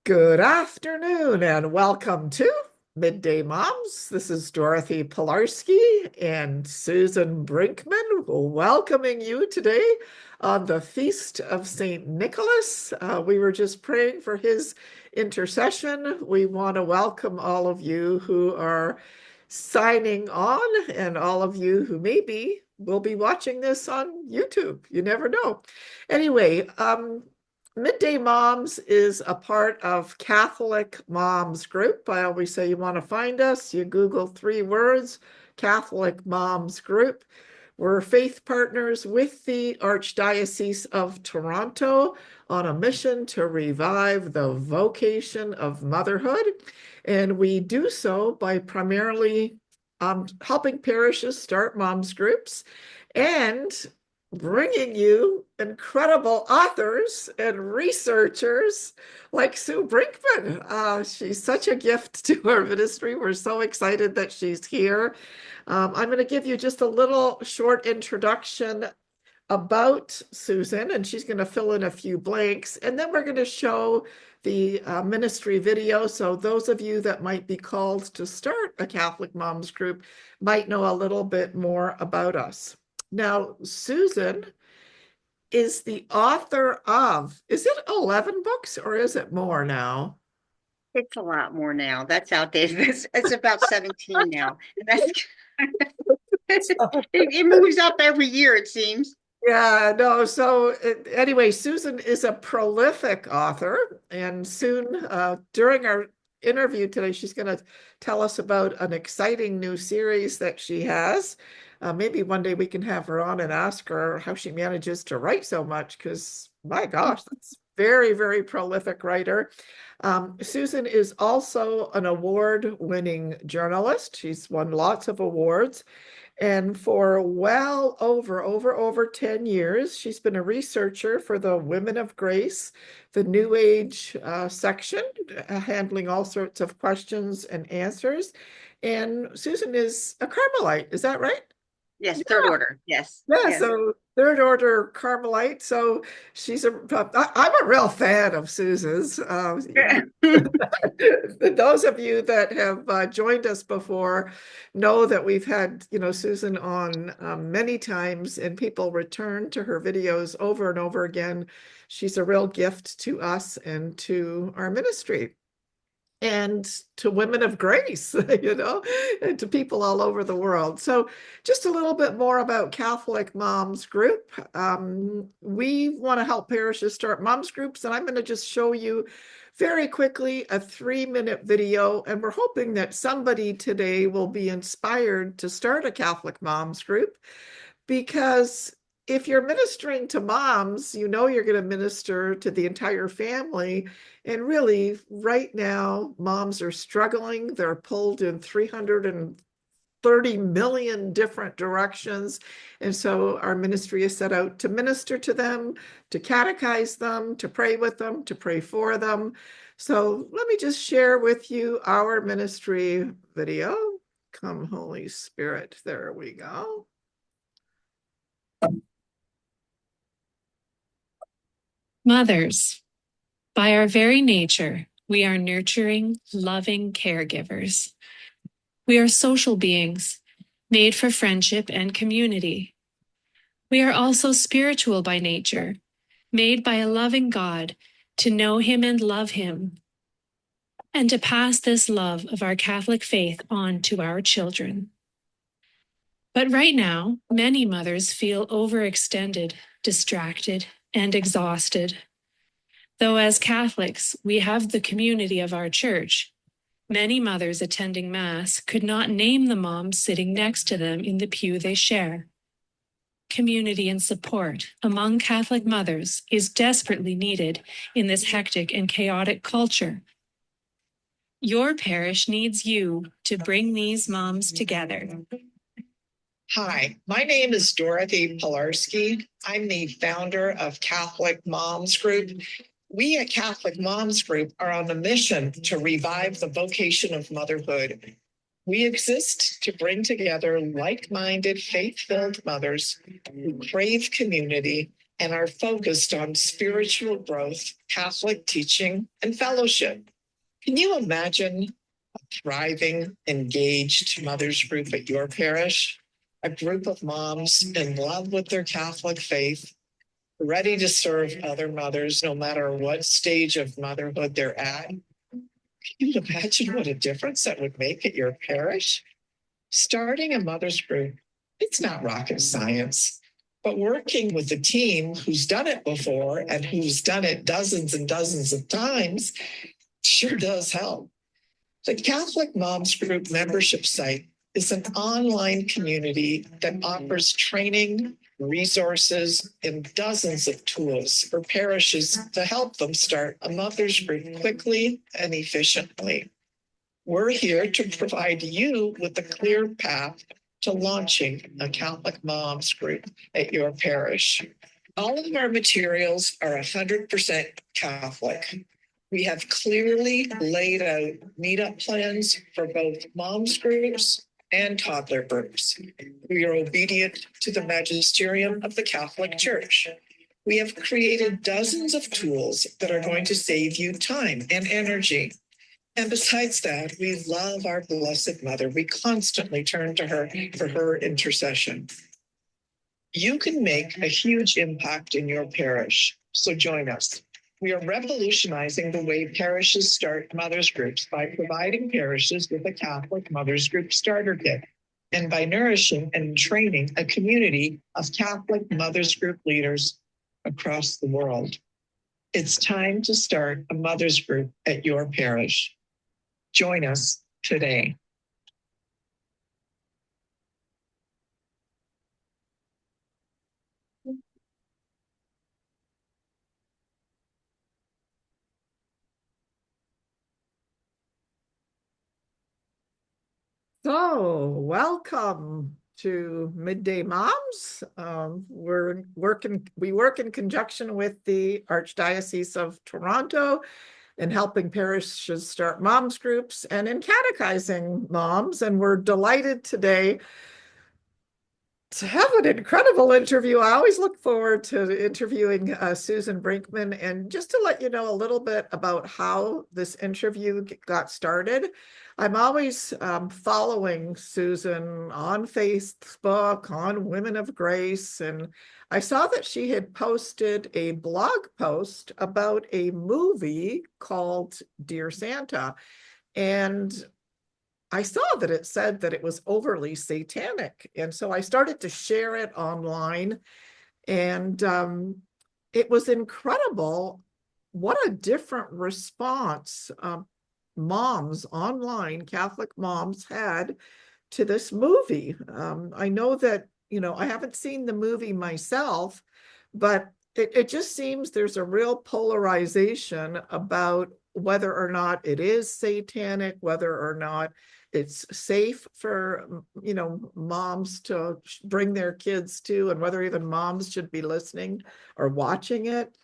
Good afternoon and welcome to Midday Moms. This is Dorothy Pilarski and Susan Brinkman welcoming you today on the Feast of St. Nicholas. We were just praying for his intercession. We want to welcome all of you who are signing on and all of you who maybe will be watching this on YouTube. You never know. Anyway, Midday Moms is a part of Catholic Moms Group. I always say you want to find us, you Google 3 words, Catholic Moms Group. We're faith partners with the Archdiocese of Toronto on a mission to revive the vocation of motherhood. And we do so by primarily helping parishes start moms groups and bringing you incredible authors and researchers like Sue Brinkman. She's such a gift to our ministry. We're so excited that she's here. I'm going to give you just a little short introduction about Susan, and she's going to fill in a few blanks, and then we're going to show the ministry video. So those of you that might be called to start a Catholic Moms group might know a little bit more about us. Now, Susan is the author of, is it 11 books or is it more now? It's a lot more now. That's outdated. It's about 17 now. It moves up every year, it seems. Yeah, no. So anyway, Susan is a prolific author, and soon during our interview today, she's going to tell us about an exciting new series that she has. Maybe one day we can have her on and ask her how she manages to write so much, because my gosh, that's very, very prolific writer. Susan is also an award-winning journalist. She's won lots of awards. And for well over 10 years, she's been a researcher for the Women of Grace, the New Age section, handling all sorts of questions and answers. And Susan is a Carmelite, is that right? Yes, third order. Yes. Yeah, Yes. so third order Carmelite. So she's I'm a real fan of Susan's. Those of you that have joined us before know that we've had, Susan on many times, and people return to her videos over and over again. She's a real gift to us and to our ministry and to women of grace, and to people all over the world. So just a little bit more about Catholic Moms Group. We want to help parishes start moms groups, and I'm going to just show you very quickly a 3-minute video, and we're hoping that somebody today will be inspired to start a Catholic Moms Group, because if you're ministering to moms, you know you're going to minister to the entire family. And really, right now, moms are struggling. They're pulled in 330 million different directions. And so our ministry is set out to minister to them, to catechize them, to pray with them, to pray for them. So let me just share with you our ministry video. Come, Holy Spirit. There we go. Mothers, by our very nature, we are nurturing, loving caregivers. We are social beings, made for friendship and community. We are also spiritual by nature, made by a loving God to know Him and love Him, and to pass this love of our Catholic faith on to our children. But right now, many mothers feel overextended, distracted, and exhausted. Though as Catholics, we have the community of our church, many mothers attending Mass could not name the moms sitting next to them in the pew they share. Community and support among Catholic mothers is desperately needed in this hectic and chaotic culture. Your parish needs you to bring these moms together. Hi, my name is Dorothy Pilarski. I'm the founder of Catholic Moms Group. We at Catholic Moms Group are on a mission to revive the vocation of motherhood. We exist to bring together like-minded, faith-filled mothers who crave community and are focused on spiritual growth, Catholic teaching, and fellowship. Can you imagine a thriving, engaged mothers group at your parish? A group of moms in love with their Catholic faith, ready to serve other mothers no matter what stage of motherhood they're at. Can you imagine what a difference that would make at your parish? Starting a mothers group, it's not rocket science, but working with a team who's done it before and who's done it dozens and dozens of times sure does help. The Catholic Moms Group membership site is an online community that offers training, resources, and dozens of tools for parishes to help them start a mothers group quickly and efficiently. We're here to provide you with a clear path to launching a Catholic Moms Group at your parish. All of our materials are 100% Catholic. We have clearly laid out meetup plans for both moms groups and toddler groups. We are obedient to the magisterium of the Catholic Church. We have created dozens of tools that are going to save you time and energy. And besides that, we love our Blessed Mother. We constantly turn to her for her intercession. You can make a huge impact in your parish, so join us. We are revolutionizing the way parishes start mothers groups by providing parishes with a Catholic mothers group starter kit and by nourishing and training a community of Catholic mothers group leaders across the world. It's time to start a mothers group at your parish. Join us today. So, welcome to Midday Moms. We work in conjunction with the Archdiocese of Toronto in helping parishes start moms groups and in catechizing moms. And we're delighted today to have an incredible interview. I always look forward to interviewing Susan Brinkman. And just to let you know a little bit about how this interview got started, I'm always following Susan on Facebook, on Women of Grace, and I saw that she had posted a blog post about a movie called Dear Santa. And I saw that it said that it was overly satanic. And so I started to share it online. And it was incredible what a different response moms online, Catholic moms, had to this movie. I know that, I haven't seen the movie myself, but it just seems there's a real polarization about whether or not it is satanic, whether or not it's safe for, moms to bring their kids to, and whether even moms should be listening or watching it.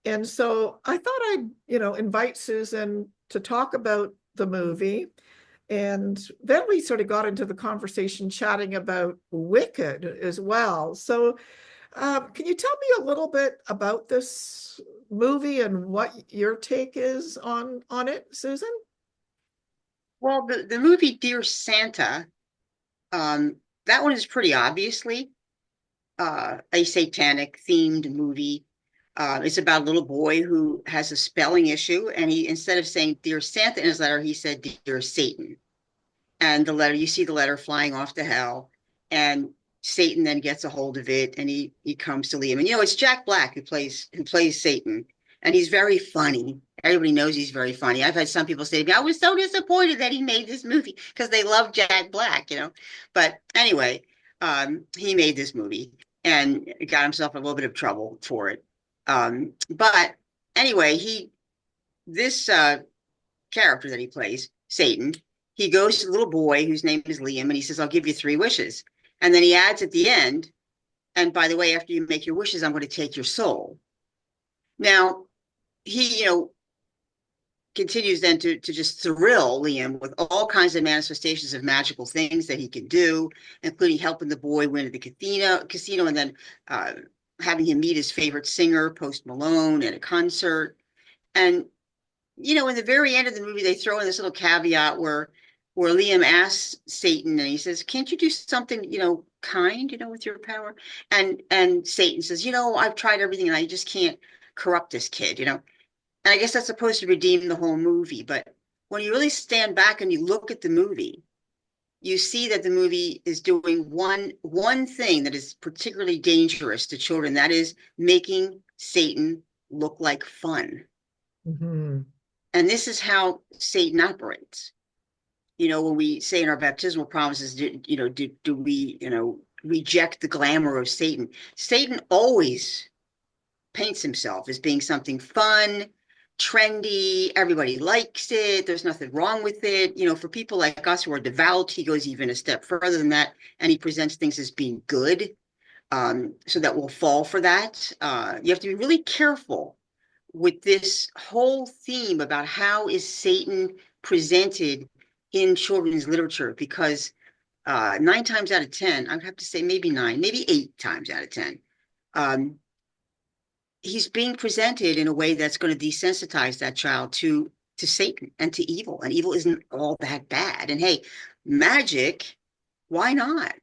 And so I thought I'd, invite Susan to talk about the movie. And then we sort of got into the conversation chatting about Wicked as well. So can you tell me a little bit about this movie and what your take is on it, Susan? Well, the movie Dear Santa, that one is pretty obviously a satanic themed movie. It's about a little boy who has a spelling issue, and he, instead of saying Dear Santa in his letter, he said Dear Satan. And the letter, you see the letter flying off to hell, and Satan then gets a hold of it, and he comes to Liam. And it's Jack Black who plays Satan, and he's very funny. Everybody knows he's very funny. I've had some people say to me, I was so disappointed that he made this movie because they love Jack Black, But anyway, he made this movie and got himself in a little bit of trouble for it. But anyway, this character that he plays, Satan, he goes to the little boy whose name is Liam, and he says, I'll give you 3 wishes. And then he adds at the end, and by the way, after you make your wishes, I'm going to take your soul. Now, he, continues then to just thrill Liam with all kinds of manifestations of magical things that he can do, including helping the boy win at the casino and then having him meet his favorite singer, Post Malone, at a concert. And, you know, in the very end of the movie, they throw in this little caveat where Liam asks Satan, and he says, "Can't you do something, you know, kind, you know, with your power?" And Satan says, "You know, I've tried everything and I just can't corrupt this kid, you know." And I guess that's supposed to redeem the whole movie. But when you really stand back and you look at the movie, you see that the movie is doing one thing that is particularly dangerous to children. That is making Satan look like fun. Mm-hmm. And this is how Satan operates. You know, when we say in our baptismal promises, do we, you know, reject the glamour of Satan? Satan always paints himself as being something fun, trendy, everybody likes it, there's nothing wrong with it. You know, for people like us who are devout, he goes even a step further than that, and he presents things as being good, so that we'll fall for that. You have to be really careful with this whole theme about how is Satan presented in children's literature, because 9 times out of 10, I would have to say maybe 9, maybe 8 times out of 10, he's being presented in a way that's going to desensitize that child to Satan and to evil. And evil isn't all that bad. And hey, magic, why not?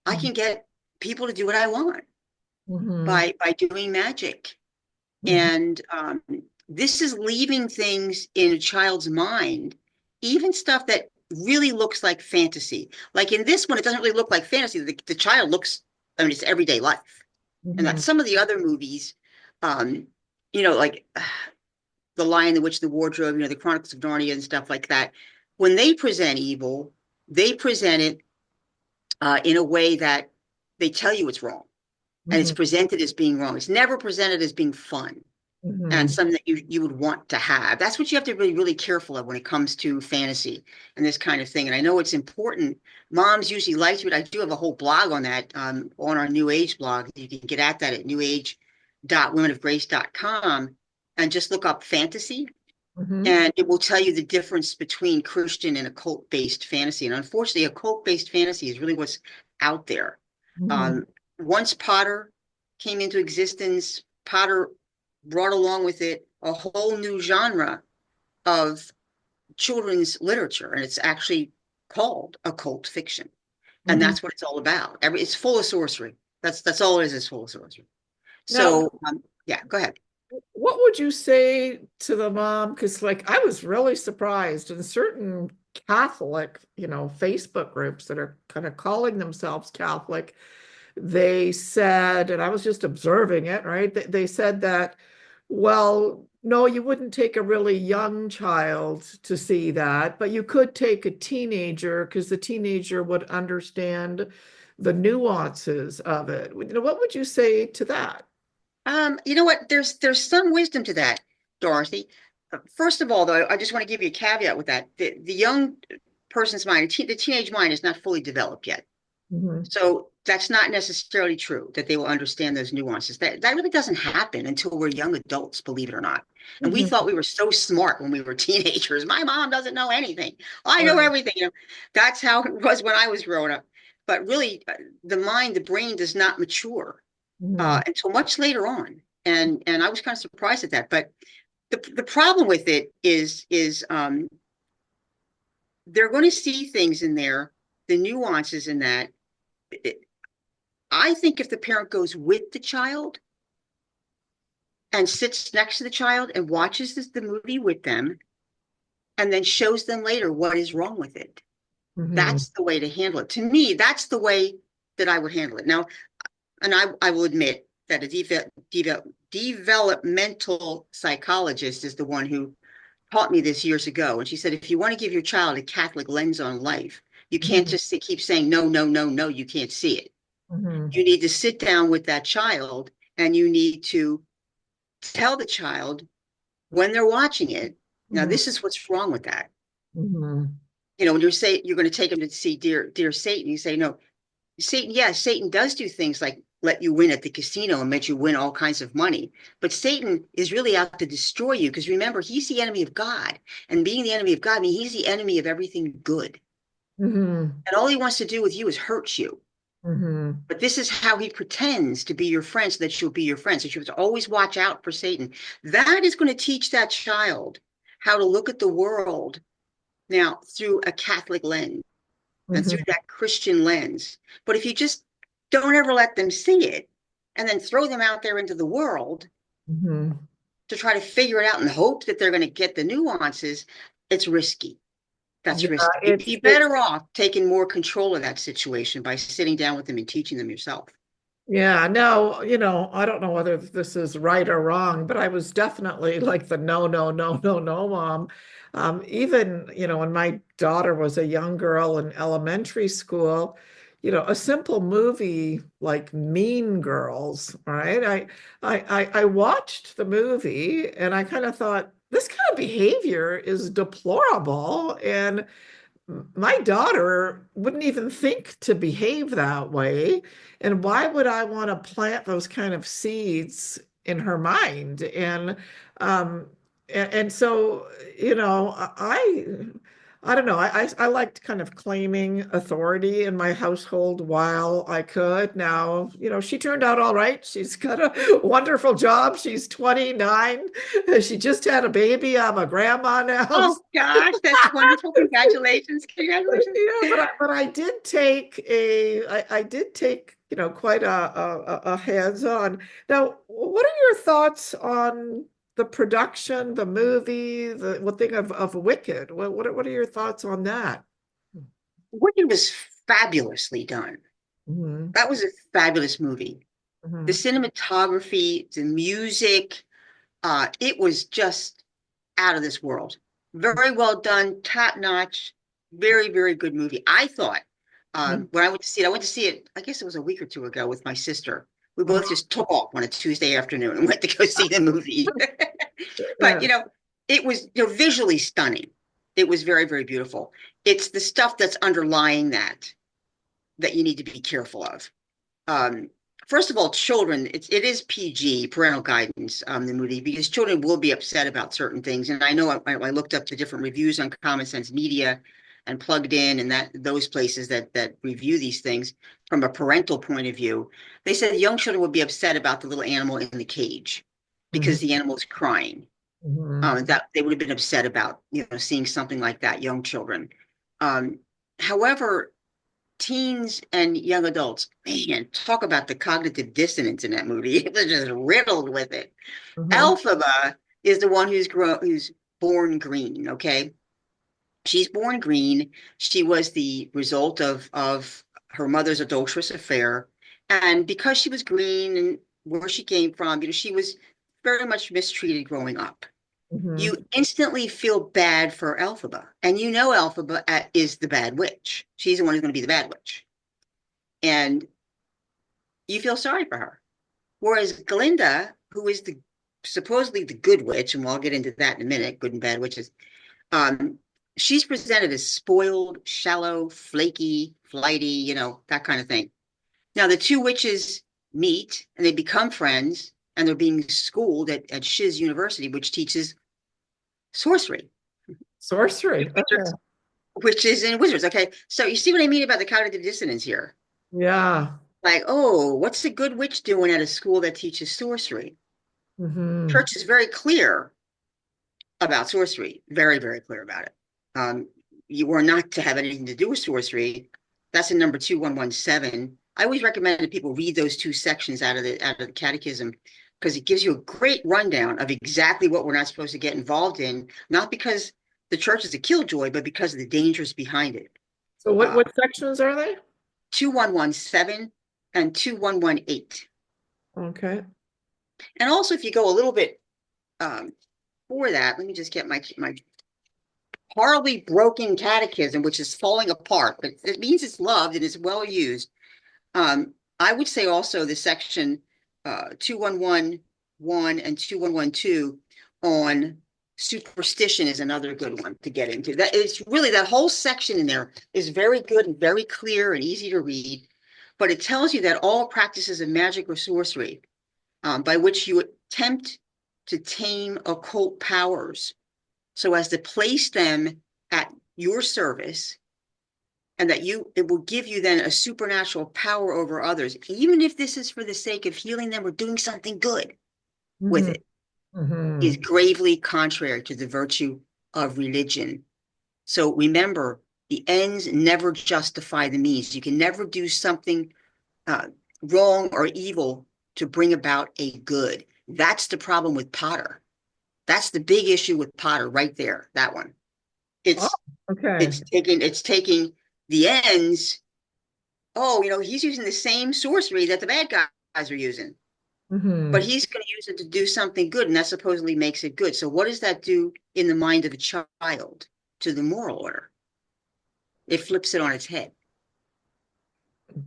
I can get people to do what I want by doing magic. And this is leaving things in a child's mind, even stuff that really looks like fantasy. Like in this one, it doesn't really look like fantasy. The child looks, I mean, it's everyday life. And that some of the other movies, you know, like The Lion, the Witch, the Wardrobe, you know, the Chronicles of Narnia and stuff like that, when they present evil, they present it in a way that they tell you it's wrong. And it's presented as being wrong. It's never presented as being fun and something that you would want to have. That's what you have to be really careful of when it comes to fantasy and this kind of thing. And I know it's important. Moms usually like to, but I do have a whole blog on that, on our New Age blog. You can get at that at newage.womenofgrace.com and just look up fantasy. And it will tell you the difference between Christian and occult-based fantasy. And unfortunately, occult-based fantasy is really what's out there. Once Potter came into existence, Potter brought along with it a whole new genre of children's literature, and it's actually called occult fiction. And that's what it's all about. It's full of sorcery. That's all it is full of sorcery. So, yeah, go ahead. What would you say to the mom? Because, like, I was really surprised in certain Catholic, you know, Facebook groups that are kind of calling themselves Catholic. They said, and I was just observing it, right? They said that, well, no, you wouldn't take a really young child to see that, but you could take a teenager because the teenager would understand the nuances of it. You know, what would you say to that? You know what? There's some wisdom to that, Dorothy. First of all, though, I just want to give you a caveat with that. The young person's mind, the teenage mind is not fully developed yet. So that's not necessarily true that they will understand those nuances. That really doesn't happen until we're young adults, believe it or not. And we thought we were so smart when we were teenagers. My mom doesn't know anything. I know everything. You know, that's how it was when I was growing up. But really, the mind, the brain does not mature until much later on. And I was kind of surprised at that. But the problem with it is they're going to see things in there, the nuances in that. I think if the parent goes with the child and sits next to the child and watches the movie with them and then shows them later what is wrong with it, that's the way to handle it. To me, that's the way that I would handle it. Now, and I will admit that a developmental psychologist is the one who taught me this years ago. And she said, if you want to give your child a Catholic lens on life, you can't just keep saying, no, no, no, no, you can't see it. You need to sit down with that child and you need to tell the child when they're watching it, now this is what's wrong with that. You know, when you're going to take them to see Dear Satan, you say, no, Satan, yes, Satan does do things like let you win at the casino and make you win all kinds of money. But Satan is really out to destroy you because remember, he's the enemy of God. And being the enemy of God, I mean, he's the enemy of everything good. And all he wants to do with you is hurt you. Hmm. But this is how he pretends to be your friend so that you'll be your friend. So you have to always watch out for Satan. That is going to teach that child how to look at the world now through a Catholic lens and through Hmm. that Christian lens. But if you just don't ever let them see it and then throw them out there into the world Hmm. to try to figure it out and hope that they're going to get the nuances, it's risky. That's Yeah, risky. You'd it's be better off taking more control of that situation by sitting down with them and teaching them yourself. yeah, no, I don't know whether this is right or wrong, but I was definitely like the no, no, no, no, no, mom. Even, when my daughter was a young girl in elementary school, a simple movie like Mean Girls, right? I watched the movie and I kind of thought, this kind of behavior is deplorable. And my daughter wouldn't even think to behave that way. And why would I want to plant those kind of seeds in her mind? Um, and so, I don't know. I liked kind of claiming authority in my household while I could. Now, she turned out all right. She's got a wonderful job. She's 29. She just had a baby. I'm a grandma now. Oh gosh, that's wonderful. Congratulations. Congratulations. Yeah, but I did take I did take, quite a hands-on. Now, what are your thoughts on the production, the movie, the what thing of Wicked? What are your thoughts on that? Wicked was fabulously done. Hmm. That was a fabulous movie. The Hmm. cinematography, the music, it was just out of this world. Very well done, top notch, very, very good movie. I thought when I went to see it, I guess it was a week or two ago with my sister. We both just took off on a Tuesday afternoon and went to go see the movie. But Yeah. it was visually stunning. It was very, very beautiful. It's the stuff that's underlying that you need to be careful of. Um, First of all, children, it is PG, parental guidance, the movie, because children will be upset about certain things. And I know I looked up the different reviews on Common Sense Media and plugged in and those places that review these things from a parental point of view. They said young children would be upset about the little animal in the cage Mhm. because the animal is crying. Mhm. That they would have been upset about, seeing something like that, young children. Um, However, teens and young adults, man, talk about the cognitive dissonance in that movie. They're just riddled with it. Mhm. Alphaba is the one who's born green, okay? She's born green. She was the result of her mother's adulterous affair. And because she was green and where she came from, she was very much mistreated growing up. You Mhm. instantly feel bad for Elphaba. And Elphaba is the bad witch. She's the one who's going to be the bad witch. And you feel sorry for her. Whereas Glinda, who is the supposedly the good witch, and we'll get into that in a minute, good and bad witches, um, she's presented as spoiled, shallow, flaky, flighty, that kind of thing. Now the two witches meet and they become friends, and they're being schooled at Shiz University, which teaches sorcery, Sorcery. Okay. witches and wizards. Okay, so you see what I mean about the cognitive dissonance here? Yeah. Like, oh, what's a good witch doing at a school that teaches sorcery? Hmm. Church is very clear about sorcery, very, very clear about it. Um, you are not to have anything to do with sorcery. That's in number 2117. I always recommend that people read those two sections out of the catechism because it gives you a great rundown of exactly what we're not supposed to get involved in, not because the church is a killjoy, but because of the dangers behind it. So what Uh, what sections are they? 2117 and 2118. Okay. And also, if you go a little bit for that, let me just get my horribly broken catechism, which is falling apart, but it means it's loved and it's well used. I would say also the section 2111 and 2112 on superstition is another good one to get into. That it's really that whole section in there is very good and very clear and easy to read, but it tells you that all practices of magic or sorcery by which you attempt to tame occult powers so as to place them at your service and that it will give you then a supernatural power over others, even if this is for the sake of healing them or doing something good with Mhm. it, is Mhm. gravely contrary to the virtue of religion. So remember, the ends never justify the means. You can never do something wrong or evil to bring about a good. That's the problem with Potter. That's the big issue with Potter right there, that one. Oh, It's okay. it's taking the ends. Oh, he's using the same sorcery that the bad guys are using, but Mhm. he's going to use it to do something good, and that supposedly makes it good. So what does that do in the mind of a child to the moral order? It flips it on its head.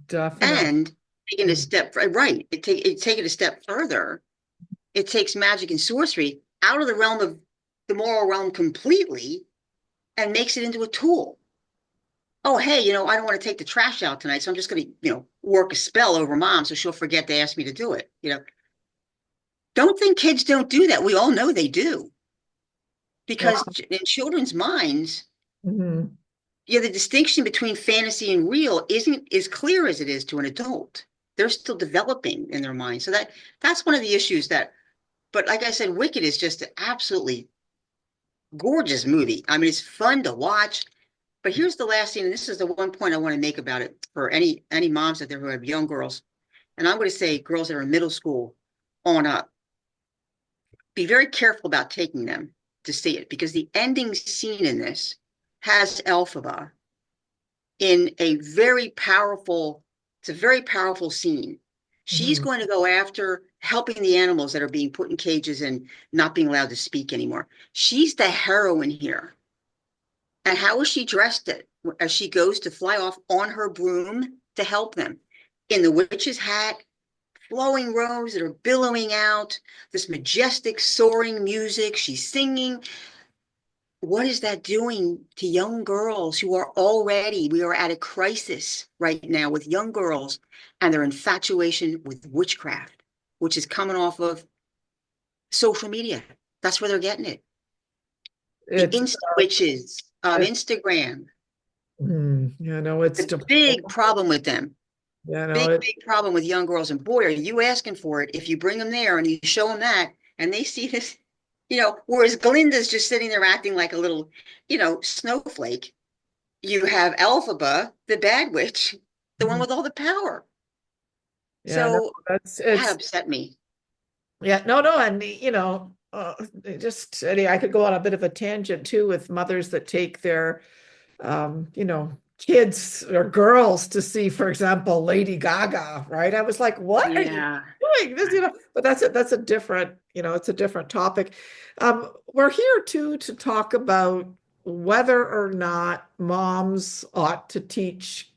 Definitely. And taking a step right, take it a step further. It takes magic and sorcery out of the realm of the moral realm completely and makes it into a tool. Oh, hey, I don't want to take the trash out tonight, so I'm just going to, work a spell over mom so she'll forget to ask me to do it. Don't think kids don't do that. We all know they do. Wow. Because in children's minds, Mhm. the distinction between fantasy and real isn't as clear as it is to an adult. They're still developing in their mind. So that's one of the issues but like I said, Wicked is just an absolutely gorgeous movie. I mean, it's fun to watch. But here's the last thing, and this is the one point I want to make about it for any moms out there who have young girls. And I'm going to say girls that are in middle school on up. Be very careful about taking them to see it, because the ending scene in this has Elphaba in it's a very powerful scene. She's Mhm. going to go after helping the animals that are being put in cages and not being allowed to speak anymore. She's the heroine here. And how is she dressed as she goes to fly off on her broom to help them? In the witch's hat, flowing robes that are billowing out, this majestic soaring music. She's singing. What is that doing to young girls who we are at a crisis right now with young girls and their infatuation with witchcraft, which is coming off of social media. That's where they're getting it. The It's Insta witches, it's Instagram, it's the big deplorable. problem with them. You know, Big, it big problem with young girls. And boy, are you asking for it if you bring them there and you show them that and they see this, whereas Glinda's just sitting there acting like a little, snowflake. You have Elphaba, the bad witch, the one Mhm. with all the power. Yeah, no, So that's that it's upset me. yeah, no, and I could go on a bit of a tangent too with mothers that take their kids or girls to see, for example, Lady Gaga, right? I was like, what are you Yeah. doing? But that's a different, it's a different topic. We're here too to talk about whether or not moms ought to teach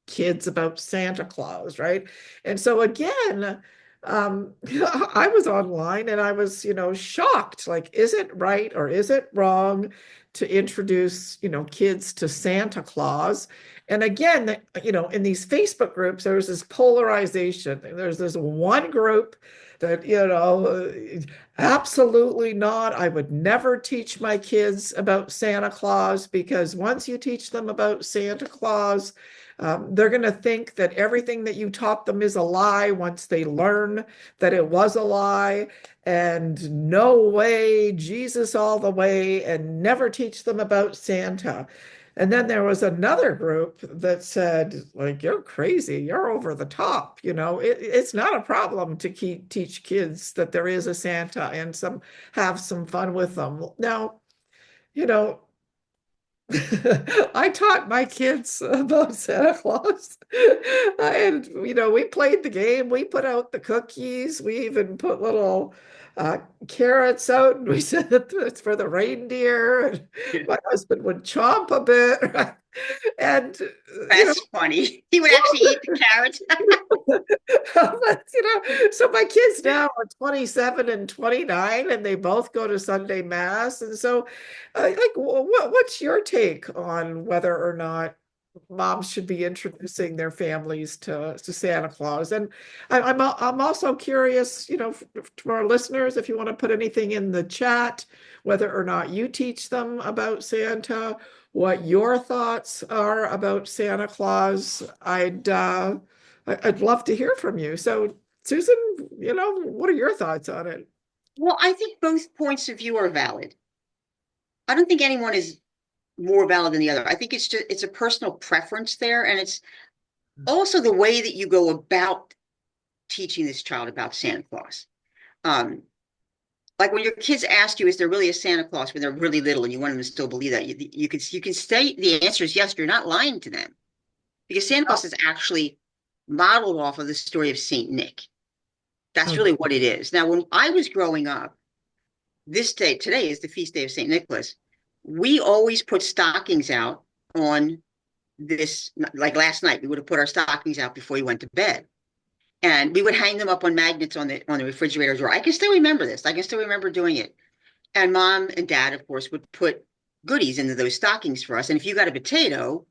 kids about Santa Claus, right? And so again, I was online and I was, shocked. Like, is it right or is it wrong to introduce, kids to Santa Claus? And again, in these Facebook groups, there's this polarization. There's this one group that, absolutely not. I would never teach my kids about Santa Claus, because once you teach them about Santa Claus, they're going to think that everything that you taught them is a lie once they learn that it was a lie, and no way, Jesus all the way, and never teach them about Santa. And then there was another group that said, like, you're crazy, you're over the top. It's not a problem to teach kids that there is a Santa and have some fun with them. Now, you know, I taught my kids about Santa Claus. And, we played the game. We put out the cookies. We even put little uh, carrots out. And we said that it's for the reindeer. And my husband would chomp a bit. And, you know, That's funny. He would actually eat the carrots. but, so my kids now are 27 and 29, and they both go to Sunday Mass. And so, like, what's your take on whether or not moms should be introducing their families to Santa Claus. And I'm also curious, to our listeners, if you want to put anything in the chat, whether or not you teach them about Santa, what your thoughts are about Santa Claus. I'd love to hear from you. So, Susan, what are your thoughts on it? Well, I think both points of view are valid. I don't think anyone is more valid than the other. I think it's a personal preference there, and it's also the way that you go about teaching this child about Santa Claus. Like when your kids ask you, is there really a Santa Claus when they're really little and you want them to still believe that, you can say the answer is yes, you're not lying to them. Because Santa Claus is actually modeled off of the story of Saint Nick. That's really what it is. Now, when I was growing up, today is the feast day of Saint Nicholas. We always put stockings out on this, like last night, we would have put our stockings out before we went to bed. And we would hang them up on magnets on the refrigerator drawer. I can still remember this. I can still remember doing it. And mom and dad, of course, would put goodies into those stockings for us. And if you got a potato,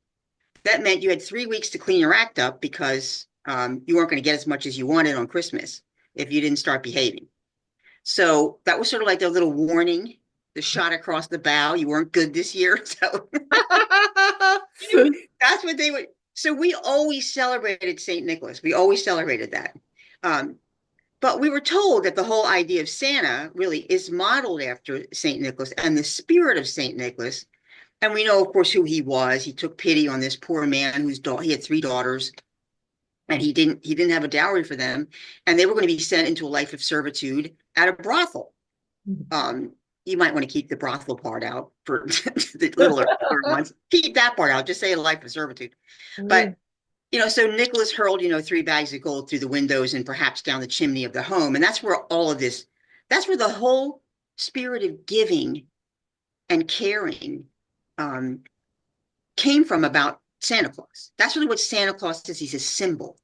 that meant you had 3 weeks to clean your act up because you weren't going to get as much as you wanted on Christmas if you didn't start behaving. So that was sort of like their little warning, the shot across the bow. You weren't good this year. So that's what they would. So we always celebrated St. Nicholas. We always celebrated that. But we were told that the whole idea of Santa really is modeled after St. Nicholas and the spirit of St. Nicholas. And we know, of course, who he was. He took pity on this poor man he had 3 daughters, and he didn't have a dowry for them, and they were going to be sent into a life of servitude at a brothel. You might want to keep the brothel part out for the littler ones. Keep that part out. Just say a life of servitude. But so Nicholas hurled 3 bags of gold through the windows and perhaps down the chimney of the home, and that's where that's where the whole spirit of giving and caring came from about Santa Claus. That's really what Santa Claus is. He's a symbol.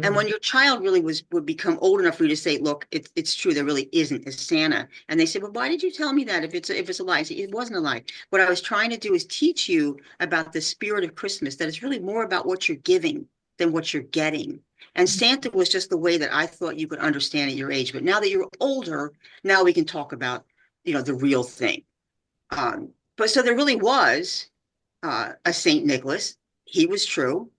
And when your child really would become old enough for you to say, look, it's true, there really isn't a Santa. And they say, well, why did you tell me that if it's a lie? I say, it wasn't a lie. What I was trying to do is teach you about the spirit of Christmas, that it's really more about what you're giving than what you're getting. And Santa was just the way that I thought you could understand at your age. But now that you're older, now we can talk about, the real thing. But so there really was a Saint Nicholas. He was true.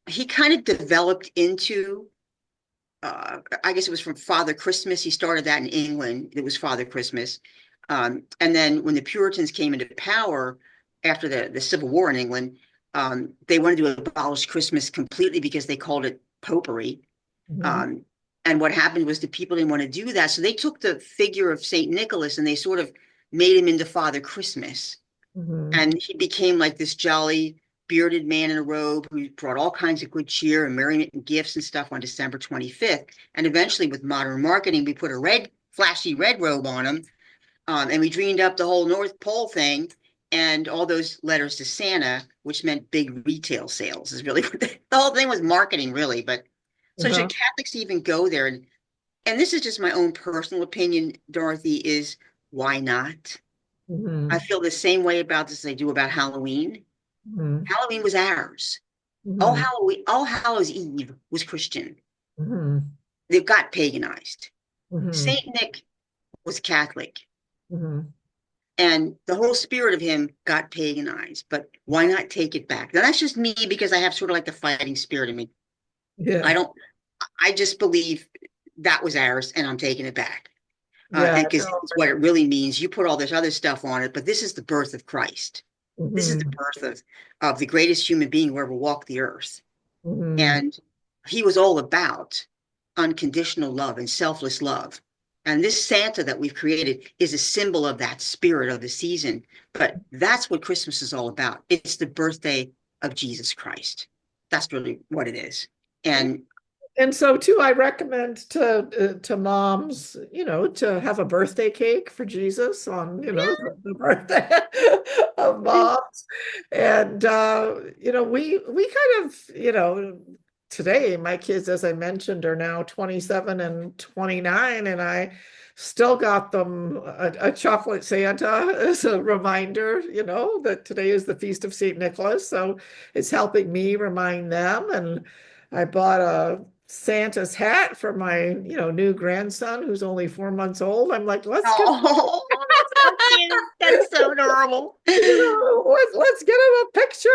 He kind of developed into, I guess it was from Father Christmas. He started that in England. It was Father Christmas. And then when the Puritans came into power after the Civil War in England, they wanted to abolish Christmas completely because they called it popery. And what happened was the people didn't want to do that. So they took the figure of Saint Nicholas and they sort of made him into Father Christmas. And he became like this jolly bearded man in a robe who brought all kinds of good cheer and merriment and gifts and stuff on December 25th. And eventually with modern marketing, we put a flashy red robe on him. And we dreamed up the whole North Pole thing and all those letters to Santa, which meant big retail sales is really what the whole thing was, marketing really. But so should Catholics even go there? And this is just my own personal opinion, Dorothy, is why not? I feel the same way about this as I do about Halloween. Halloween was ours. All Hallows Eve was Christian. They got paganized. Saint Nick was Catholic. And the whole spirit of him got paganized. But why not take it back? Now that's just me because I have sort of like the fighting spirit in me. I just believe that was ours and I'm taking it back. Because it's what it really means. You put all this other stuff on it, but this is the birth of Christ. This is the birth of the greatest human being who ever walked the earth. And he was all about unconditional love and selfless love. And this Santa that we've created is a symbol of that spirit of the season. But that's what Christmas is all about. It's the birthday of Jesus Christ. That's really what it is. And so too, I recommend to moms, to have a birthday cake for Jesus on, the birthday of moms. And we kind of, today my kids, as I mentioned, are now 27 and 29, and I still got them a chocolate Santa as a reminder, that today is the Feast of St. Nicholas. So it's helping me remind them. And I bought a Santa's hat for my, new grandson who's only 4 months old. I'm like, let's get Oh, that's so cute. That's so adorable. let's get him a picture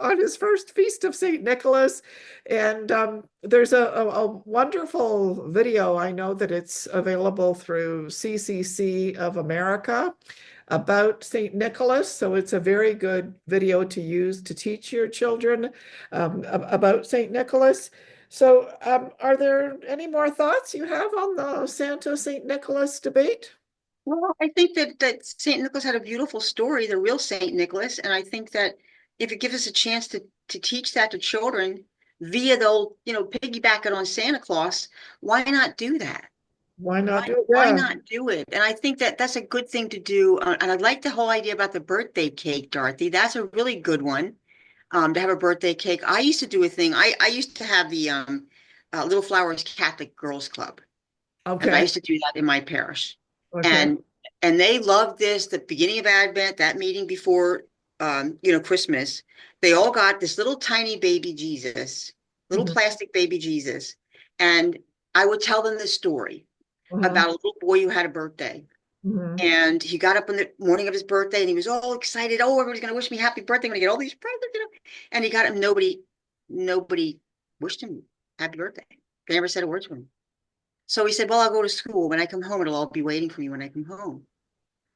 on his first Feast of St. Nicholas. And there's a wonderful video. I know that it's available through CCC of America about St. Nicholas. So it's a very good video to use to teach your children about St. Nicholas. So are there any more thoughts you have on the Santa St. Nicholas debate? Well, I think that St. Nicholas had a beautiful story, the real St. Nicholas, and I think that if it gives us a chance to teach that to children via the old, piggyback it on Santa Claus, why not do that? Why not do it? Why Yeah. not do it? And I think that that's a good thing to do. And I like the whole idea about the birthday cake, Dorothy. That's a really good one. To have a birthday cake. I used to do a thing. I used to have the Little Flowers Catholic Girls Club, and I Okay. used to do that in my parish. Okay. And they loved this. The beginning of Advent, that meeting before Christmas, they all got this little tiny baby Jesus, little Mhm. plastic baby Jesus, and I would tell them this story Mhm. about a little boy who had a birthday. Mhm. And he got up on the morning of his birthday and he was all excited. Oh, everybody's going to wish me happy birthday. I'm going to get all these presents. And he got him. Nobody wished him happy birthday. They never said a word to him. So he said, well, I'll go to school. When I come home, it'll all be waiting for me when I come home.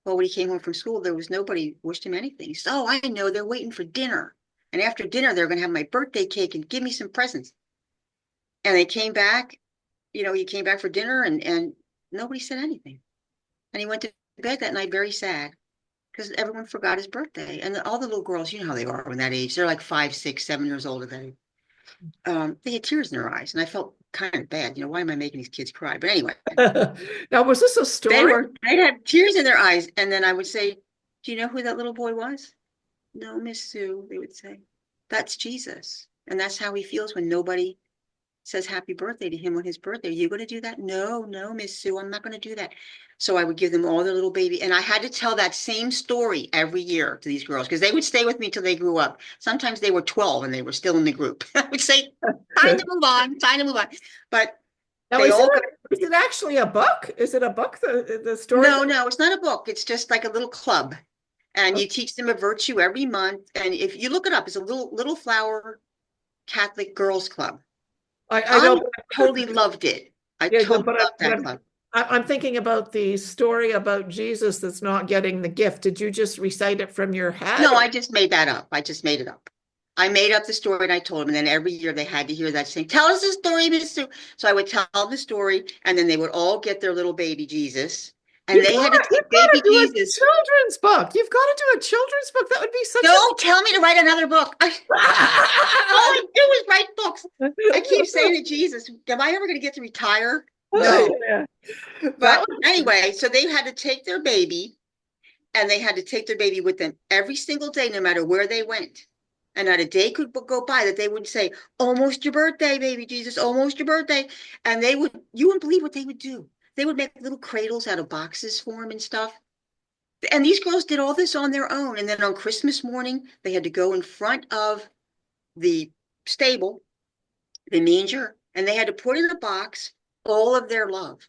Well, when he came home from school, there was nobody wished him anything. He said, oh, I know. They're waiting for dinner. And after dinner, they're going to have my birthday cake and give me some presents. And they came back, he came back for dinner and nobody said anything. And he went to bed that night very sad because everyone forgot his birthday. And all the little girls, you know how they are when that age, they're like 5, 6, 7 years old at that age. They had tears in their eyes. And I felt kind of bad. Why am I making these kids cry? But anyway, Now, was this a story? they'd have tears in their eyes. And then I would say, do you know who that little boy was? No, Miss Sue, they would say. That's Jesus. And that's how he feels when nobody says happy birthday to him on his birthday. Are you going to do that? No, Miss Sue, I'm not going to do that. So I would give them all their little baby. And I had to tell that same story every year to these girls because they would stay with me till they grew up. Sometimes they were 12 and they were still in the group. I would say, time to move on, time to move on. But Now, they all got, is it actually a book? Is it a book, the story? no, it's not a book. It's just like a little club. And you teach them a virtue every month. And if you look it up, it's a little flower Catholic Girls Club. I know, totally loved it. I yeah, totally loved that club. I'm thinking about the story about Jesus that's not getting the gift. Did you just recite it from your head? No, I just made that up. I just made it up. I made up the story and I told them. And then every year they had to hear that saying, tell us the story, Miss Sue. So I would tell the story and then they would all get their little baby Jesus. And they had to take baby Jesus. A children's book. You've got to do a children's book. That would be such Don't tell me to write another book. All I do is write books. I keep saying to Jesus, am I ever going to get to retire? No. Yeah. But anyway, so they had to take their baby and they had to take their baby with them every single day, no matter where they went. And not a day could go by that they wouldn't say, almost your birthday, baby Jesus, almost your birthday. And you wouldn't believe what they would do. They would make little cradles out of boxes for him and stuff. And these girls did all this on their own. And then on Christmas morning, they had to go in front of the stable, the manger, and they had to put in a box all of their love.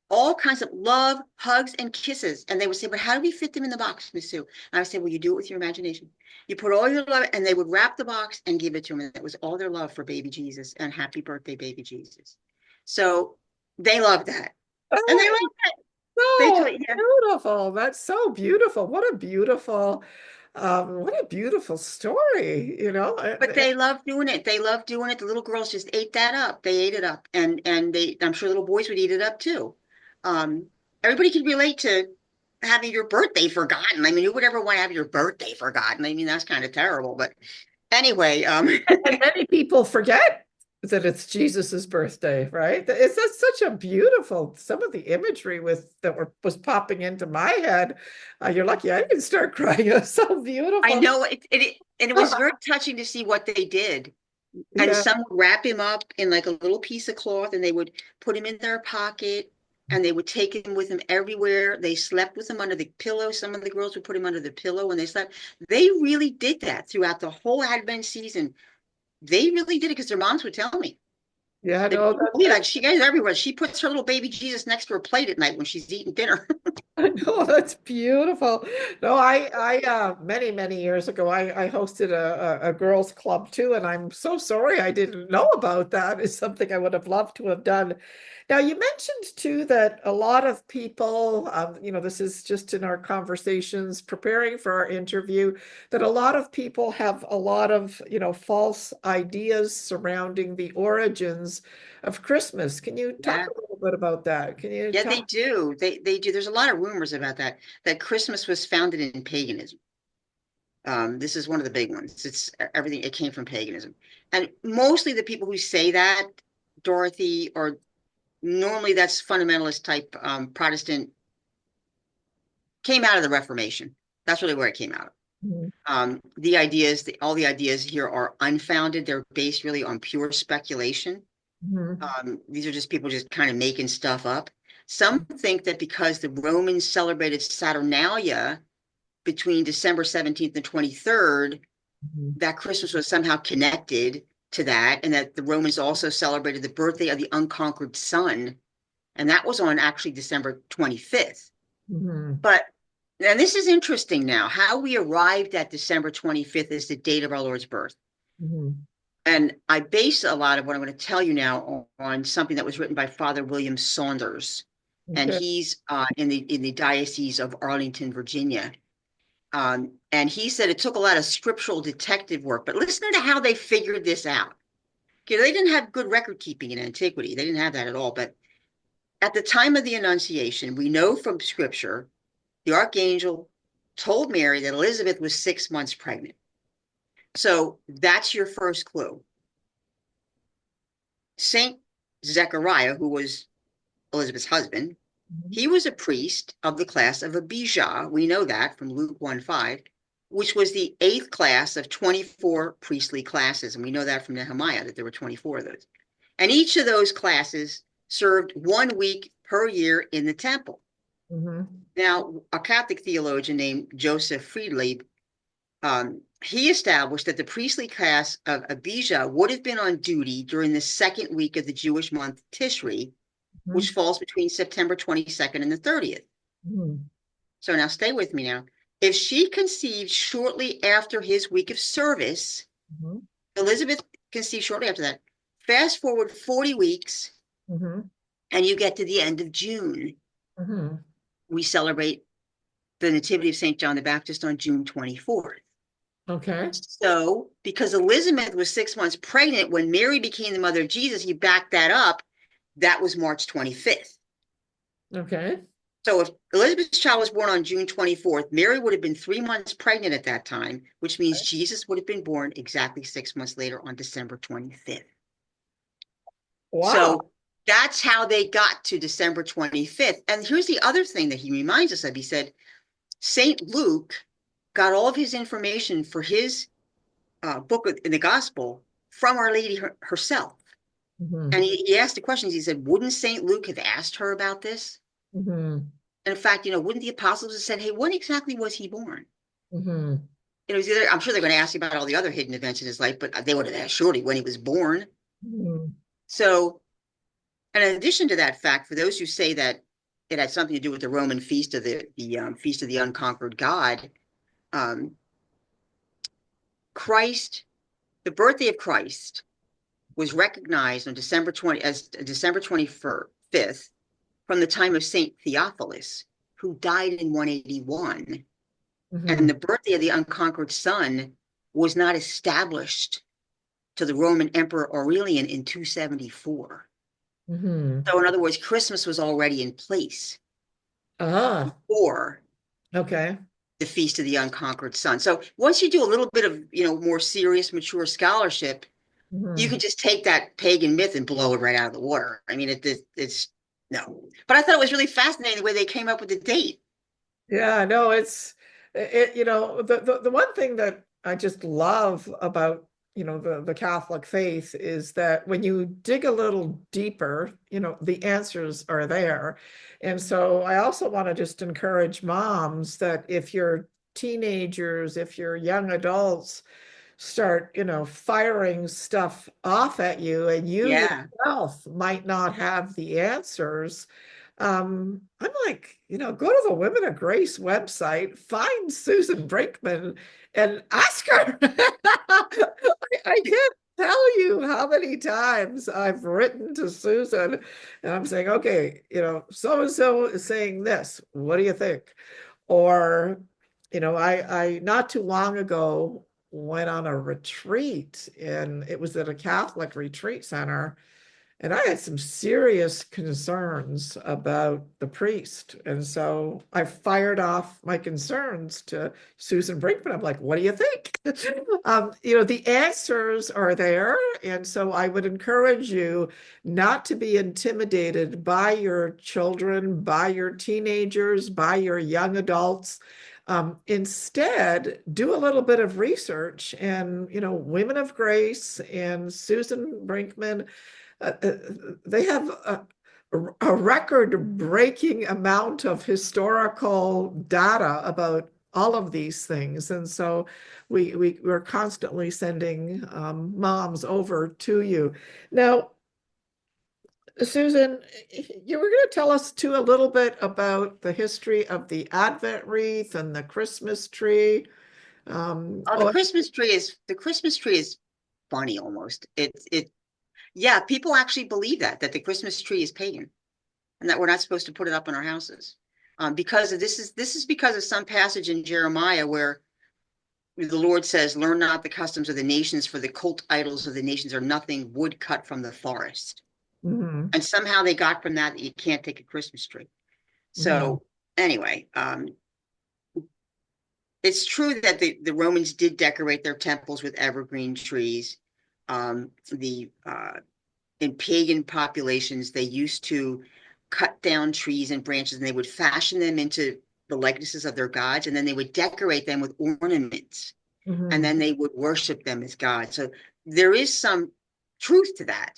All kinds of love, hugs, and kisses. And they would say, but how do we fit them in the box, Miss Sue? And I would say, well, you do it with your imagination. You put all your love, and they would wrap the box and give it to him. And it was all their love for baby Jesus and happy birthday, baby Jesus. So they loved that. And they loved it. Beautiful. That's so beautiful. What a beautiful story, But they love doing it. They love doing it. The little girls just ate that up. They ate it up. And I'm sure little boys would eat it up too. Everybody can relate to having your birthday forgotten. I mean, who would ever want to have your birthday forgotten? I mean, that's kind of terrible. But anyway, and many people forget that it's Jesus's birthday, right? That's such a beautiful, some of the imagery was popping into my head. You're lucky I didn't start crying. It was so beautiful. I know it was very touching to see what they did. And some would wrap him up in like a little piece of cloth and they would put him in their pocket and they would take him with them everywhere. They slept with him under the pillow. Some of the girls would put him under the pillow when they slept. They really did that throughout the whole Advent season. They really did it because their moms would tell me. Yeah, They no, couldn't believe that. She goes everywhere. She puts her little baby Jesus next to her plate at night when she's eating dinner. I know that's beautiful. No, many, many years ago, I hosted a girls' club too, and I'm so sorry I didn't know about that. It's something I would have loved to have done. Now, you mentioned too that a lot of people, this is just in our conversations preparing for our interview, that a lot of people have a lot of, false ideas surrounding the origins of Christmas. Can you talk Yeah. a little bit about that? Can you Yeah, they talk? do. They do. There's a lot of rumors about that Christmas was founded in paganism. This is one of the big ones. It's everything. It came from paganism, and mostly the people who say that, Dorothy, or normally that's fundamentalist type Protestant, came out of the Reformation. That's really where it came out of. Mhm. All the ideas here are unfounded. They're based really on pure speculation. Mhm. These are just people just kind of making stuff up. Some think that because the Romans celebrated Saturnalia between December 17th and 23rd, Mhm. that Christmas was somehow connected to that, and that the Romans also celebrated the birthday of the unconquered sun, and that was on actually December 25th. Mhm. But, and this is interesting now, how we arrived at December 25th as the date of our Lord's birth. Mhm. And I base a lot of what I'm going to tell you now on something that was written by Father William Saunders, and Okay. he's in the Diocese of Arlington, Virginia. And he said it took a lot of scriptural detective work, but listen to how they figured this out. Okay, they didn't have good record keeping in antiquity. They didn't have that at all. But at the time of the Annunciation, we know from Scripture, the archangel told Mary that Elizabeth was 6 months pregnant. So that's your first clue. Saint Zechariah, who was Elizabeth's husband, Mhm. he was a priest of the class of Abijah. We know that from Luke 1:5, which was the 8th class of 24 priestly classes. And we know that from Nehemiah, that there were 24 of those. And each of those classes served 1 week per year in the temple. Mhm. Now, a Catholic theologian named Joseph Friedlieb, he established that the priestly class of Abijah would have been on duty during the second week of the Jewish month Tishri, which Mhm. falls between September 22nd and the 30th. Mhm. So now stay with me now. If she conceived shortly after his week of service, Mhm. Elizabeth conceived shortly after that. Fast forward 40 weeks, Mhm. and you get to the end of June. Mhm. We celebrate the Nativity of St. John the Baptist on June 24th. Okay. So, because Elizabeth was 6 months pregnant when Mary became the mother of Jesus, you back that up. That was March 25th. Okay. So if Elizabeth's child was born on June 24th, Mary would have been 3 months pregnant at that time, which means Jesus would have been born exactly 6 months later on December 25th. Wow. So that's how they got to December 25th. And here's the other thing that he reminds us of. He said, St. Luke got all of his information for his book in the gospel from Our Lady herself. And Mhm. he asked the questions. He said, wouldn't St. Luke have asked her about this? Mhm. And in fact, wouldn't the apostles have said, hey, when exactly was he born? Mhm. I'm sure they're going to ask you about all the other hidden events in his life, but they would have asked surely when he was born. Mhm. So, and in addition to that fact, for those who say that it had something to do with the Roman feast of the feast of the unconquered God, um, Christ, the birthday of Christ was recognized on December 25th from the time of Saint Theophilus, who died in 181. And the Mhm. birthday of the unconquered Son was not established to the Roman Emperor Aurelian in 274. Mhm. So in other words, Christmas was already in place Ah, before okay. the Feast of the Unconquered Son. So once you do a little bit of, more serious, mature scholarship, you Mhm. could just take that pagan myth and blow it right out of the water. I mean, it's no. But I thought it was really fascinating the way they came up with the date. Yeah, no, the one thing that I just love about, the Catholic faith is that when you dig a little deeper, the answers are there. And so I also want to just encourage moms that if your teenagers, if your young adults start, firing stuff off at you and you Yeah. yourself might not have the answers, I'm like, go to the Women of Grace website, find Susan Brinkman and ask her. I can't tell you how many times I've written to Susan and I'm saying, okay, so-and-so is saying this. What do you think? Or, I not too long ago went on a retreat and it was at a Catholic retreat center. And I had some serious concerns about the priest. And so I fired off my concerns to Susan Brinkman. I'm like, what do you think? The answers are there. And so I would encourage you not to be intimidated by your children, by your teenagers, by your young adults. Instead, do a little bit of research and, Women of Grace and Susan Brinkman, they have a record-breaking amount of historical data about all of these things. And so we're constantly sending moms over to you. Now, Susan, you were going to tell us too a little bit about the history of the Advent wreath and the Christmas tree. The Christmas tree is funny almost. Yeah, people actually believe that the Christmas tree is pagan and that we're not supposed to put it up in our houses. Because this is because of some passage in Jeremiah where the Lord says, learn not the customs of the nations, for the cult idols of the nations are nothing wood cut from the forest. Mm-hmm. And somehow they got from that you can't take a Christmas tree. So anyway, it's true that the Romans did decorate their temples with evergreen trees. In pagan populations, they used to cut down trees and branches and they would fashion them into the likenesses of their gods, and then they would decorate them with ornaments, and then they would worship them as gods. So there is some truth to that.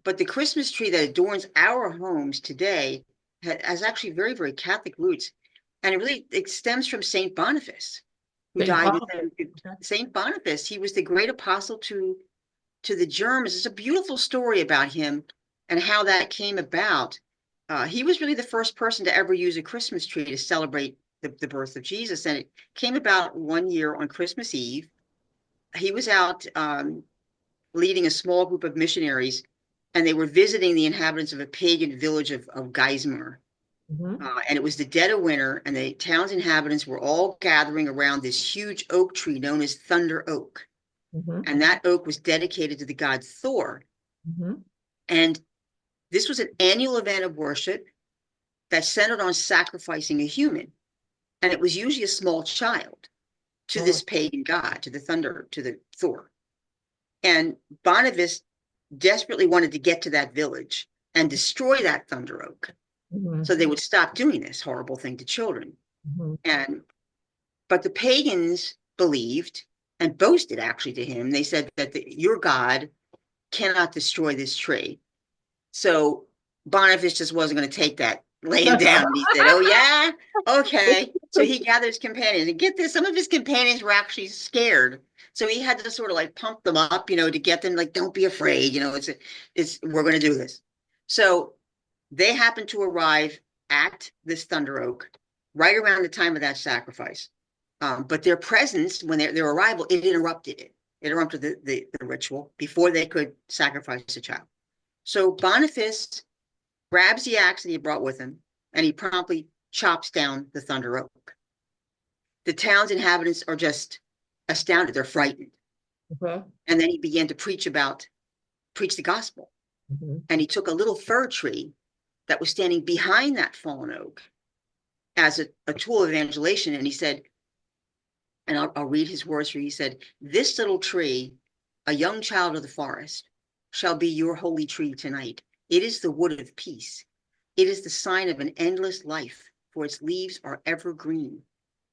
But the Christmas tree that adorns our homes today has actually very, very Catholic roots. And it stems from Saint Boniface, who died within Saint Boniface. He was the great apostle to the Germans. It's a beautiful story about him and how that came about. He was really the first person to ever use a Christmas tree to celebrate the birth of Jesus. And it came about one year on Christmas Eve. He was out leading a small group of missionaries, and they were visiting the inhabitants of a pagan village of Geismar. And it was the dead of winter, and the town's inhabitants were all gathering around this huge oak tree known as Thunder Oak. And that oak was dedicated to the god Thor. And this was an annual event of worship that centered on sacrificing a human. And it was usually a small child to this pagan god, to the Thor. And Boniface desperately wanted to get to that village and destroy that Thunder Oak. So they would stop doing this horrible thing to children. But the pagans believed and boasted actually to him. They said that your God cannot destroy this tree. So Boniface just wasn't going to take that laying down. He said, oh yeah, okay. So he gathered his companions, and get this, some of his companions were actually scared. So he had to sort of like pump them up, to get them like, don't be afraid, we're going to do this. So they happened to arrive at this Thunder Oak right around the time of that sacrifice. But their presence, when their arrival, it interrupted it. It interrupted the ritual before they could sacrifice a child. So Boniface grabs the axe that he brought with him, and he promptly chops down the Thunder Oak. The town's inhabitants are just astounded. They're frightened. And then he began to preach the gospel. And he took a little fir tree that was standing behind that fallen oak as a tool of evangelization. And he said, and I'll read his words for you. He said, this little tree, a young child of the forest, shall be your holy tree tonight. It is the wood of peace. It is the sign of an endless life, for its leaves are evergreen.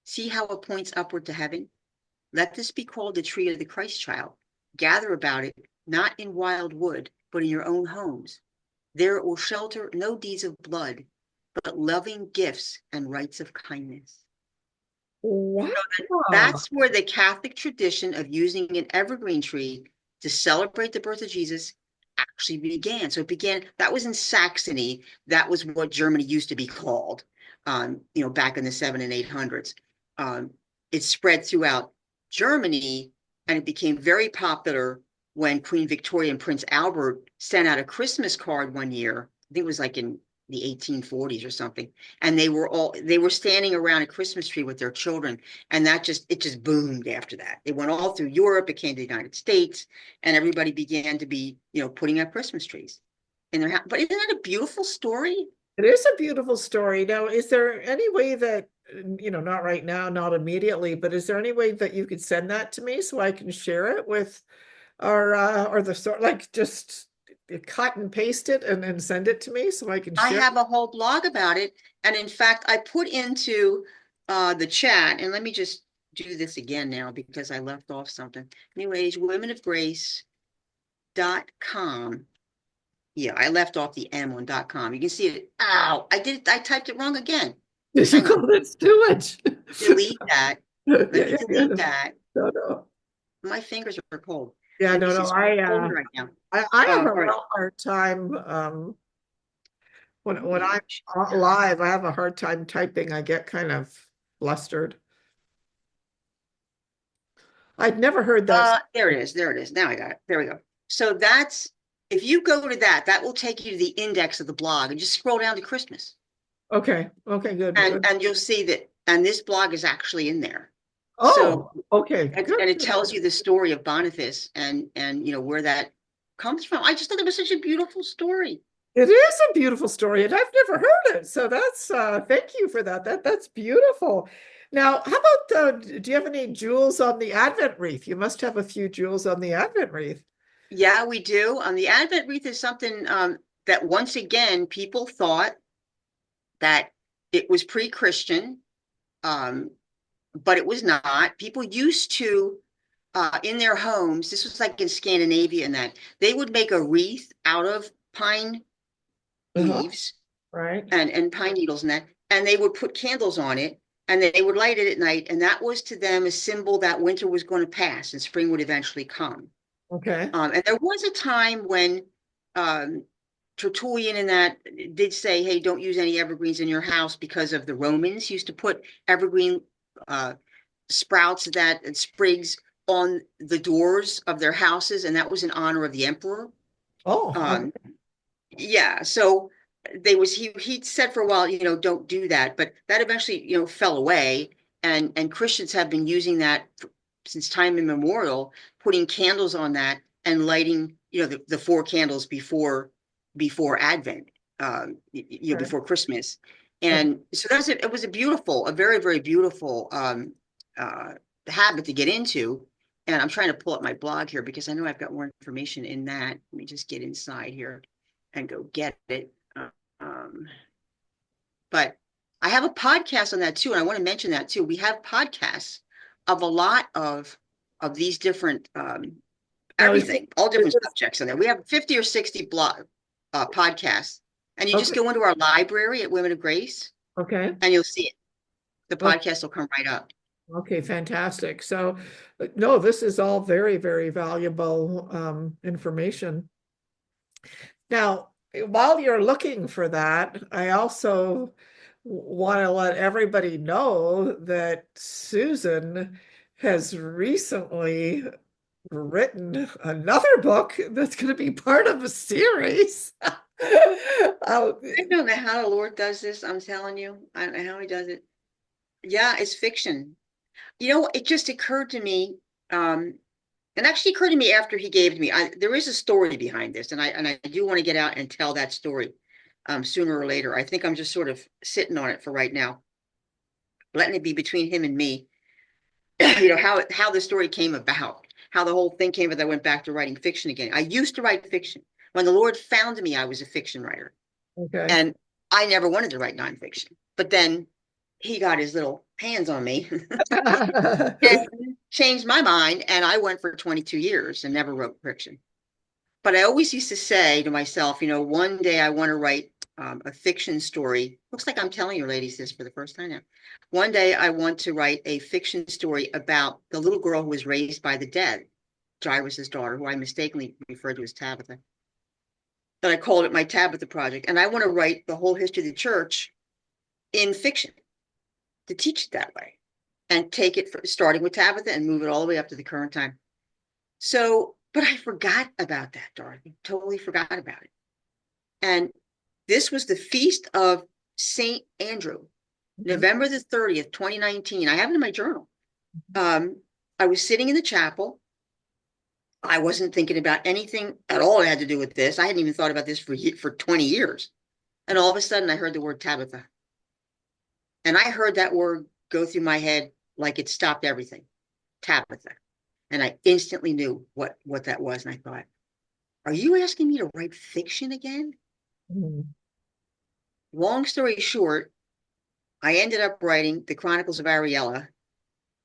See how it points upward to heaven? Let this be called the tree of the Christ child. Gather about it, not in wild wood, but in your own homes. There it will shelter no deeds of blood, but loving gifts and rites of kindness. Wow. That's where the Catholic tradition of using an evergreen tree to celebrate the birth of Jesus actually began. So it began, that was in Saxony. That was what Germany used to be called, back in the 700s and 800s. It spread throughout Germany, and it became very popular when Queen Victoria and Prince Albert sent out a Christmas card one year. I think it was like in the 1840s or something, and they were standing around a Christmas tree with their children, and it just boomed after that. It went all through Europe, it came to the United States, and everybody began to be, putting up Christmas trees in their house. But isn't that a beautiful story? It is a beautiful story. Now, is there any way that, not right now, not immediately, but is there any way that you could send that to me so I can share it with or the sort, like just cut and paste it and then send it to me so I can I share? have a whole blog about it. And in fact, I put into the chat, and let me just do this again now because I left off something. New Age Women of Grace.com. Yeah, I left off the M on .com. You can see it. Ow, I typed it wrong again. Let's do it. Delete that. Let me delete yeah. that. No. My fingers are cold. Yeah, no. Right now. I have a real hard time when I'm live. I have a hard time typing. I get kind of flustered. I'd never heard that. There it is. Now I got it. There we go. So if you go to that will take you to the index of the blog, and just scroll down to Christmas. Okay, good. And you'll see that, and this blog is actually in there. Oh, okay. And it tells you the story of Boniface and where that comes from. I just thought it was such a beautiful story. It is a beautiful story, and I've never heard it. So that's thank you for that. That's beautiful. Now, how about do you have any jewels on the Advent wreath? You must have a few jewels on the Advent wreath. Yeah, we do. The Advent wreath is something that once again people thought that it was pre-Christian, but it was not. People used to in their homes. This was like in Scandinavia, and that they would make a wreath out of pine leaves, right, and pine needles, and they would put candles on it, and they would light it at night, and that was to them a symbol that winter was going to pass and spring would eventually come. Okay. And there was a time when Tertullian and that did say, hey, don't use any evergreens in your house, because of the Romans used to put evergreen sprouts and sprigs on the doors of their houses, and that was in honor of the emperor. Okay. Yeah, so he said for a while, don't do that, but that eventually fell away, and Christians have been using that since time immemorial, putting candles on that and lighting the 4 candles before Advent, before Christmas. And so it was a very, very beautiful habit to get into. And I'm trying to pull up my blog here because I know I've got more information in that. Let me just get inside here and go get it. But I have a podcast on that too, and I want to mention that too. We have podcasts of a lot of these different everything, all different subjects in there. We have 50 or 60 podcasts, and you just go into our library at Women of Grace, and you'll see it. The podcast will come right up. Okay, fantastic. So, no, this is all very, very valuable information. Now, while you're looking for that, I also want to let everybody know that Susan has recently written another book that's going to be part of a series. I don't know how the Lord does this. I'm telling you, I don't know how he does it. Yeah, it's fiction. It just occurred to me, and actually occurred to me after he gave it to me. There is a story behind this, and I do want to get out and tell that story sooner or later. I think I'm just sort of sitting on it for right now, letting it be between him and me. How the story came about, how the whole thing came about. I went back to writing fiction again. I used to write fiction. When the Lord found me, I was a fiction writer. Okay. And I never wanted to write nonfiction. But then he got his little hands on me and changed my mind. And I went for 22 years and never wrote fiction. But I always used to say to myself, one day I want to write a fiction story. Looks like I'm telling you ladies this for the first time now. One day I want to write a fiction story about the little girl who was raised by the dead, Jairus's daughter, who I mistakenly referred to as Tabitha. But I called it my Tabitha Project. And I want to write the whole history of the church in fiction to teach it that way and take it starting with Tabitha and move it all the way up to the current time. So, but I forgot about that, Dorothy. Totally forgot about it. And this was the feast of Saint Andrew, November the 30th, 2019. I have it in my journal. I was sitting in the chapel. I wasn't thinking about anything at all that had to do with this. I hadn't even thought about this for 20 years. And all of a sudden I heard the word Tabitha. And I heard that word go through my head like it stopped everything. Tabitha. And I instantly knew what that was. And I thought, are you asking me to write fiction again? Mm-hmm. Long story short, I ended up writing The Chronicles of Ariella,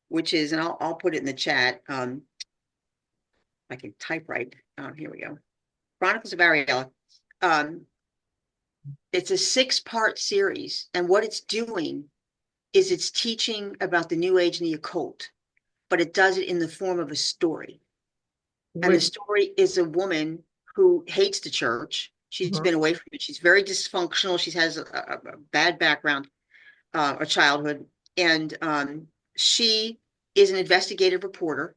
which is, and I'll put it in the chat. I can typewrite. Here we go. Chronicles of Ariella. It's a 6-part series. And what it's doing is it's teaching about the New Age and the occult, but it does it in the form of a story. And the story is a woman who hates the church. She's been away from it. She's very dysfunctional. She has a bad background, a childhood. And she is an investigative reporter.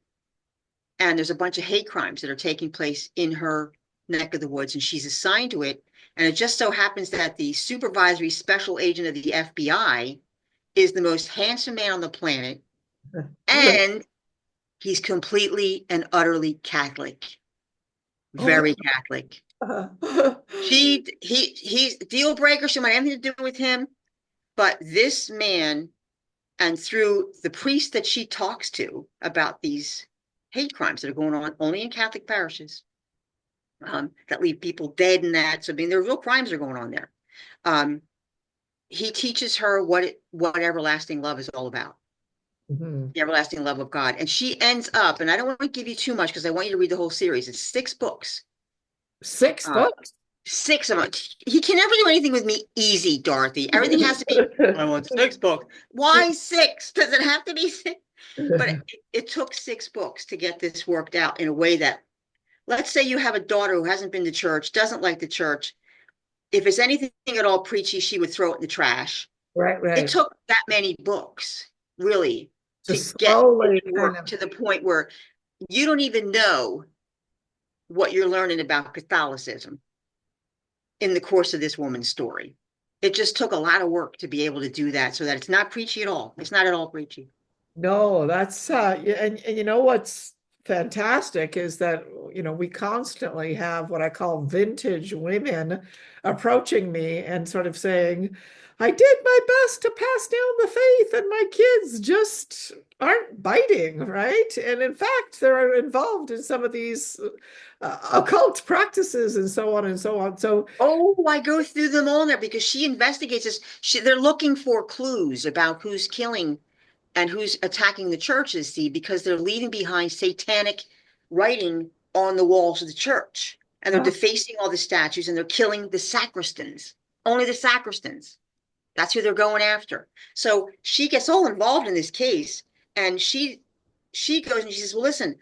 And there's a bunch of hate crimes that are taking place in her neck of the woods. And she's assigned to it. And it just so happens that the supervisory special agent of the FBI is the most handsome man on the planet. And he's completely and utterly Catholic. Very Catholic. He's a deal breaker. She might have anything to do with him. But this man, and through the priest that she talks to about these hate crimes that are going on only in Catholic parishes, that leave people dead and that. So, I mean, there are real crimes that are going on there. He teaches her what everlasting love is all about. The everlasting love of God. And she ends up, and I don't want to give you too much because I want you to read the whole series. It's 6 books. 6 books? 6 of them. He can never do anything with me easy, Dorothy. Everything has to be, I want 6 books. Why 6? Does it have to be 6? But it took 6 books to get this worked out in a way that, let's say you have a daughter who hasn't been to church, doesn't like the church. If it's anything at all preachy, she would throw it in the trash. Right. It took that many books, really, to get to the point where you don't even know what you're learning about Catholicism in the course of this woman's story. It just took a lot of work to be able to do that so that it's not preachy at all. It's not at all preachy. No, that's and you know what's fantastic is that we constantly have what I call vintage women approaching me and sort of saying, I did my best to pass down the faith and my kids just aren't biting, right? And in fact, they're involved in some of these occult practices and so on and so on. So, I go through them all there because she investigates this. They're looking for clues about who's killing and who's attacking the churches, because they're leaving behind satanic writing on the walls of the church. And they're defacing all the statues and they're killing the sacristans, only the sacristans. That's who they're going after. So she gets all involved in this case, and she goes and she says, well, listen,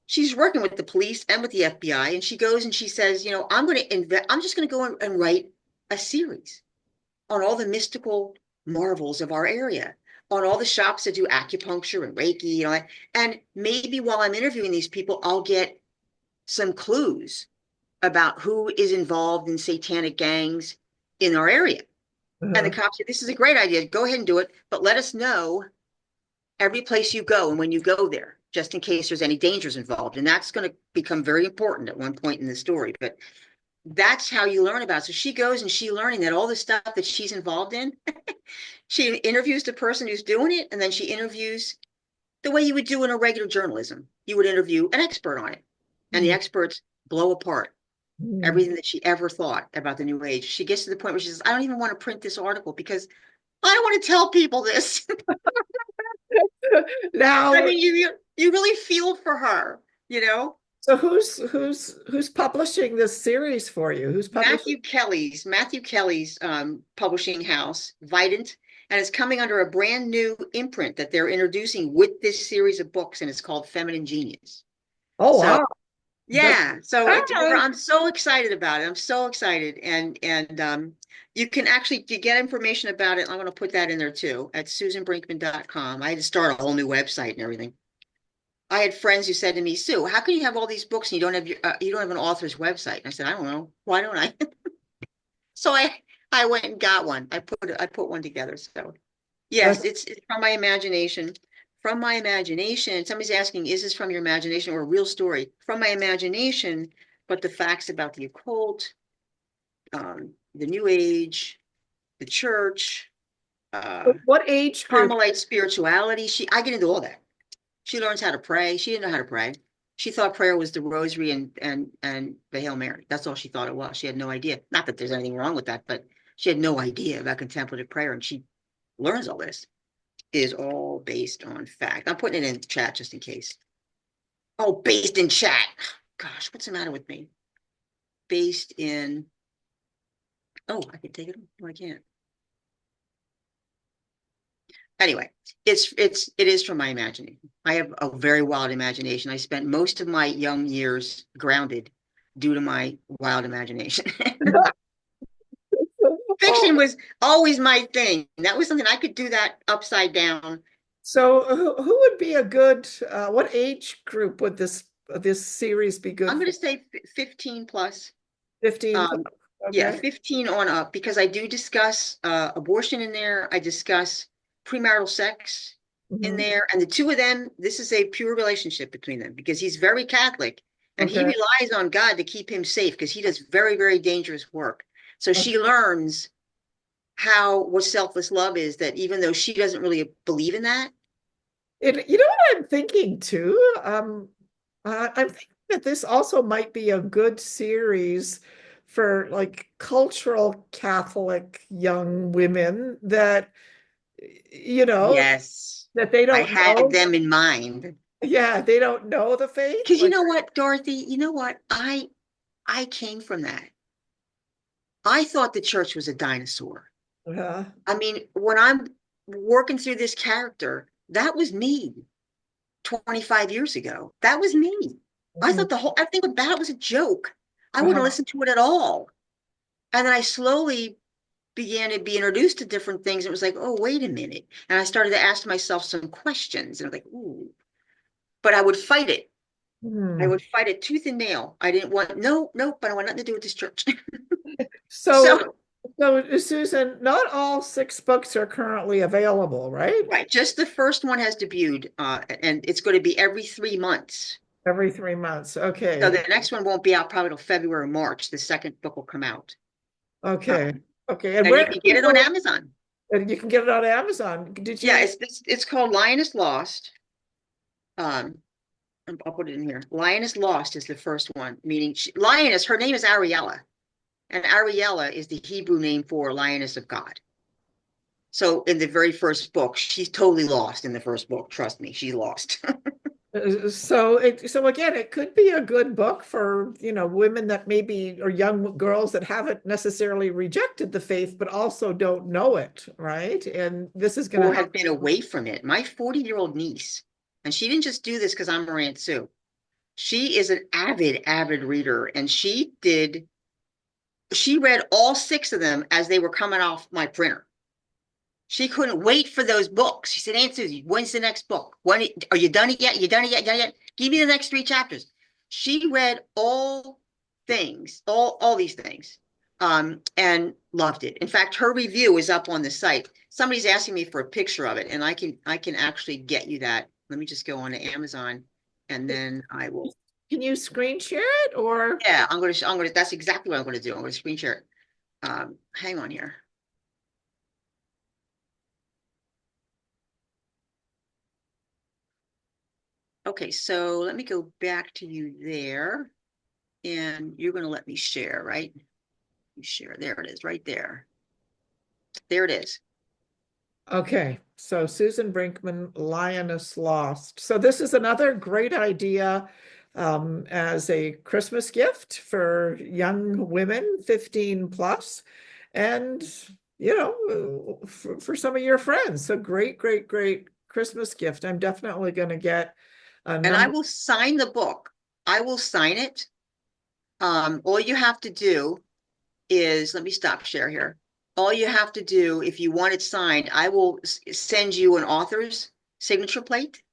she's working with the police and with the FBI, and she goes and she says, I'm just going to go and write a series on all the mystical marvels of our area, on all the shops that do acupuncture and Reiki, and maybe while I'm interviewing these people, I'll get some clues about who is involved in satanic gangs in our area. And the cops said, this is a great idea. Go ahead and do it. But let us know every place you go and when you go there, just in case there's any dangers involved. And that's going to become very important at one point in the story. But that's how you learn about it. So she goes and she's learning that all the stuff that she's involved in, she interviews the person who's doing it. And then she interviews the way you would do in a regular journalism. You would interview an expert on it. And the experts blow apart everything that she ever thought about the New Age. She gets to the point where she says, I don't even want to print this article because I don't want to tell people this. Now, I mean, you really feel for her, you know? so who's publishing this series for you? Who's publishing? Matthew Kelly's publishing house, Vidant, and it's coming under a brand new imprint that they're introducing with this series of books, and it's called Feminine Genius. Oh, So wow. yeah, so Ah, I'm so excited about it. I'm so excited, and you can actually to get information about it. I'm going to put that in there too at susanbrinkman.com. I had to start a whole new website and everything. I had friends who said to me, Sue, how can you have all these books and you don't have an author's website? And I said, I don't know. Why don't I? So I went and got one. I put one together. So yes, it's from my imagination. From my imagination. Somebody's asking, is this from your imagination or a real story? From my imagination, but the facts about the occult, the New Age, the church, what age group? Carmelite spirituality. I get into all that. She learns how to pray. She didn't know how to pray. She thought prayer was the rosary and the Hail Mary. That's all she thought it was. She had no idea. Not that there's anything wrong with that, but she had no idea about contemplative prayer, and she learns all this. It is all based on fact. I'm putting it in chat just in case. Oh, based in chat. Gosh, what's the matter with me? Based in. Oh, I can take it. No, I can't. Anyway, it is from my imagination. I have a very wild imagination. I spent most of my young years grounded due to my wild imagination. Fiction was always my thing. That was something I could do that upside down. So who would be a good, what age group would this series be good I'm going for? to say 15 plus. 15 plus. Yeah, Okay. 15 on up, because I do discuss abortion in there. I discuss premarital sex in Mhm. there. And the two of them, this is a pure relationship between them because he's very Catholic and he Okay. relies on God to keep him safe because he does very, very dangerous work. So she learns what selfless love is, that even though she doesn't really believe in that. You know what I'm thinking too? I'm thinking that this also might be a good series for like cultural Catholic young women that, you know, Yes, that they I don't had know. them in mind. Yeah, they don't know the faith. Because you Like, know what, Dorothy, you know what? I came from that. I thought the church was a dinosaur. uh, I mean, when I'm working through this character, that was me 25 years ago. That was me. I mhm, thought everything about it was a joke. I wouldn't uh-huh. listen to it at all. And then I slowly began to be introduced to different things. It was like, oh, wait a minute. And I started to ask myself some questions. And I'm like, ooh, but I would fight it. I Hmm. would fight it tooth and nail. I didn't want, no, but I want nothing to do with this church. So, So, so Susan, not all 6 books are currently available, right? right, just the first one has debuted, and it's going to be every 3 months. Every 3 months. So Okay. the next one won't be out probably till February or March. The second book will come out. Okay. Um, Okay. And and where you can can get it on people, Amazon. and you can get it on Amazon. Did Yeah, you? it's called Lioness Lost. Um, I'll put it in here. Lioness Lost is the first one, meaning lioness. Her name is Ariella, and Ariella is the Hebrew name for lioness of God. So in the very first book, she's totally lost in the first book. Trust me, she's lost. So again, it could be a good book for, women that maybe, or young girls that haven't necessarily rejected the faith, but also don't know it, right? And this is going to Or help. have been away from it. My 40-year-old niece, and she didn't just do this because I'm her Aunt Sue. She is an avid reader, and she read all 6 of them as they were coming off my printer. She couldn't wait for those books. She said, Aunt Susie, when's the next book? Are you done it yet? You done it yet? Done it yet? Give me the next 3 chapters. She read all things, all these things, and loved it. In fact, her review is up on the site. Somebody's asking me for a picture of it, and I can actually get you that. Let me just go on to Amazon, and then I will. Can you screen share it or? Yeah, I'm gonna. That's exactly what I'm gonna do. I'm gonna screen share it. Hang on here. Okay, so let me go back to you there, and you're gonna let me share, right? You share. There it is, right there. There it is. Okay, so Susan Brinkman, Lioness Lost. So this is another great idea as a Christmas gift for young women, 15 plus, and for some of your friends. So great, great, great Christmas gift. I'm definitely going to get a And I number. will sign the book. I will sign it. All you have to do is, let me stop share here. All you have to do, if you want it signed, I will send you an author's signature plate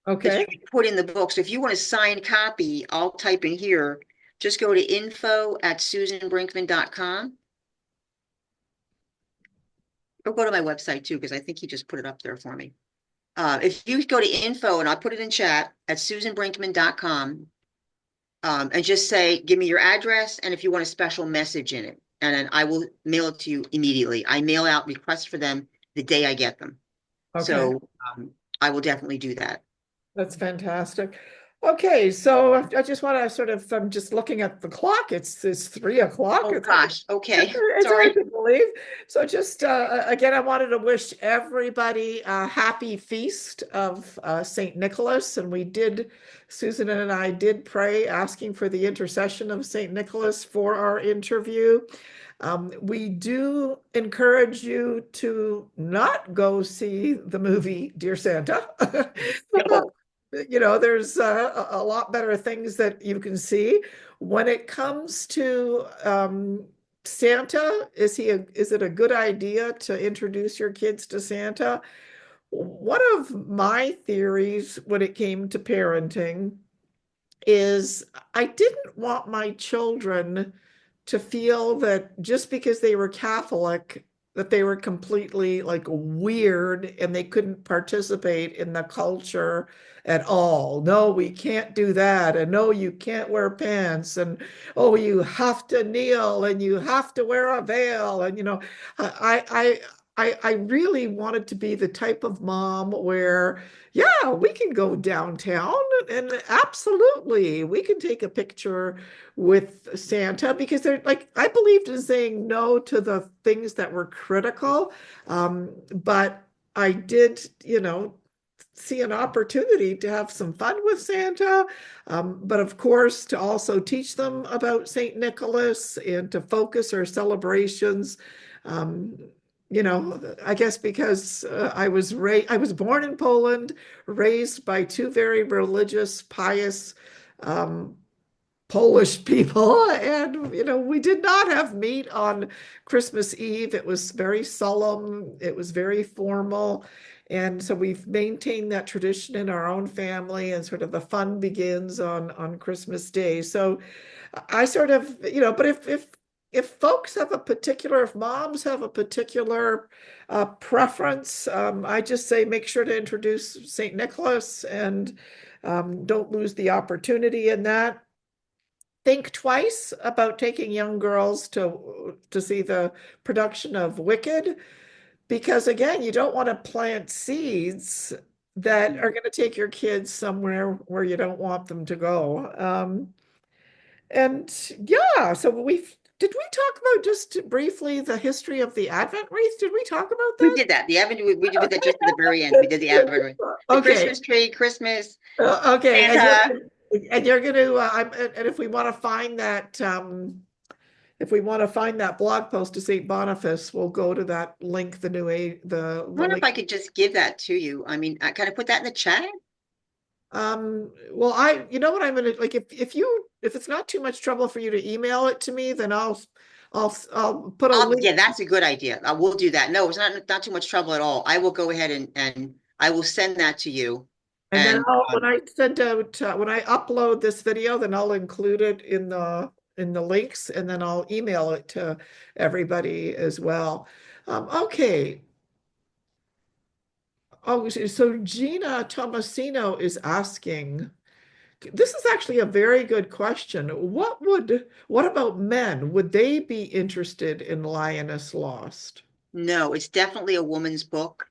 that you Okay, can put in the book. So if you want a signed copy, I'll type in here. Just go to info@susanbrinkman.com. Or go to my website too, because I think he just put it up there for me. If you go to info, and I'll put it in chat, at susanbrinkman.com, and just say, give me your address and if you want a special message in it. And then I will mail it to you immediately. I mail out requests for them the day I get them. okay. So I will definitely do that. That's fantastic. Okay, so I just want to sort of, I'm just looking at the clock. It's 3 o'clock. Oh gosh, okay, It's hard sorry. to believe. So just again, I wanted to wish everybody a happy feast of Saint Nicholas. And Susan and I did pray asking for the intercession of Saint Nicholas for our interview. We do encourage you to not go see the movie Dear Santa. No, There's a lot better things that you can see. When it comes to Santa, is it a good idea to introduce your kids to Santa? One of my theories when it came to parenting is I didn't want my children to feel that just because they were Catholic, that they were completely like weird and they couldn't participate in the culture at all. No, we can't do that. And no, you can't wear pants. And oh, you have to kneel and you have to wear a veil. And I really wanted to be the type of mom where, yeah, we can go downtown and absolutely we can take a picture with Santa because they're like, I believed in saying no to the things that were critical. But I did, see an opportunity to have some fun with Santa, but of course, to also teach them about St. Nicholas and to focus our celebrations. Um, I guess because I was born in Poland, raised by two very religious, pious um, Polish people, and we did not have meat on Christmas Eve. It was very solemn, it was very formal, and so we've maintained that tradition in our own family, and sort of the fun begins on Christmas Day. So I sort of, but if folks have if moms have a particular preference, I just say make sure to introduce St. Nicholas and don't lose the opportunity in that. Think twice about taking young girls to see the production of Wicked, because again, you don't want to plant seeds that are going to take your kids somewhere where you don't want them to go. And yeah, so did we talk about just briefly the history of the Advent wreath? Did we talk about we that? did that. The Advent, we did that just at the very end. We did the Advent wreath. The Okay. Christmas tree, Christmas, Okay, Santa. and you're going to and if we want to find that if we want to find that blog post to St. Boniface, we'll go to that link, the new a I the wonder if link. I could just give that to you. I mean, I kind of put that in the chat. Well, you know what I'm gonna like if it's not too much trouble for you to email it to me, then I'll put a link. Yeah, that's a good idea. I will do that. No, it's not too much trouble at all. I will go ahead and I will send that to you. And then And when I send out when I upload this video, then I'll include it in the links, and then I'll email it to everybody as well. Okay. Oh, so Gina Tomasino is asking, this is actually a very good question. What about men? Would they be interested in Lioness Lost? no, it's definitely a woman's book,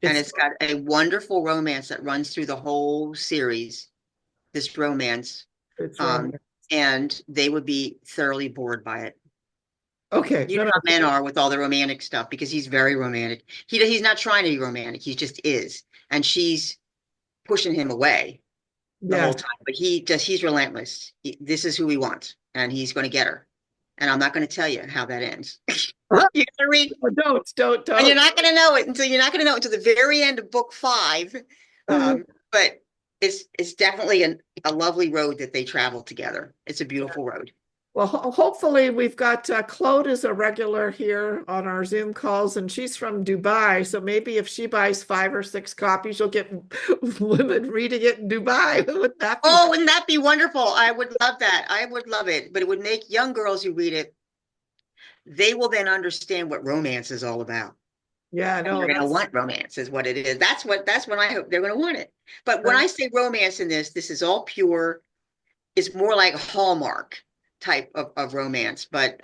and It's it's got a wonderful romance that runs through the whole series, this romance. it's Um, romance. and they would be thoroughly bored by it. Okay. You No, know no. how men are with all the romantic stuff because he's very romantic. He's not trying to be romantic. He just is. And she's pushing him away the whole Yes. time. But he's relentless. This is who he wants, and he's going to get her. And I'm not going to tell you how that ends. You know what I mean? And Don't. you're not going to know it until the very end of book 5. But it's definitely a lovely road that they travel together. It's a beautiful road. Well, hopefully we've got Claude is a regular here on our Zoom calls, and she's from Dubai. So maybe if she buys 5 or 6 copies, you'll get women reading it in Dubai. Wouldn't that be? Oh, wouldn't that be wonderful? I would love that. I would love it. But it would make young girls who read it, they will then understand what romance is all about. Yeah, And no, they're going to that's want romance is what it is. That's when I hope they're going to want it. But when I say romance in this is all pure. It's more like Hallmark type of romance, but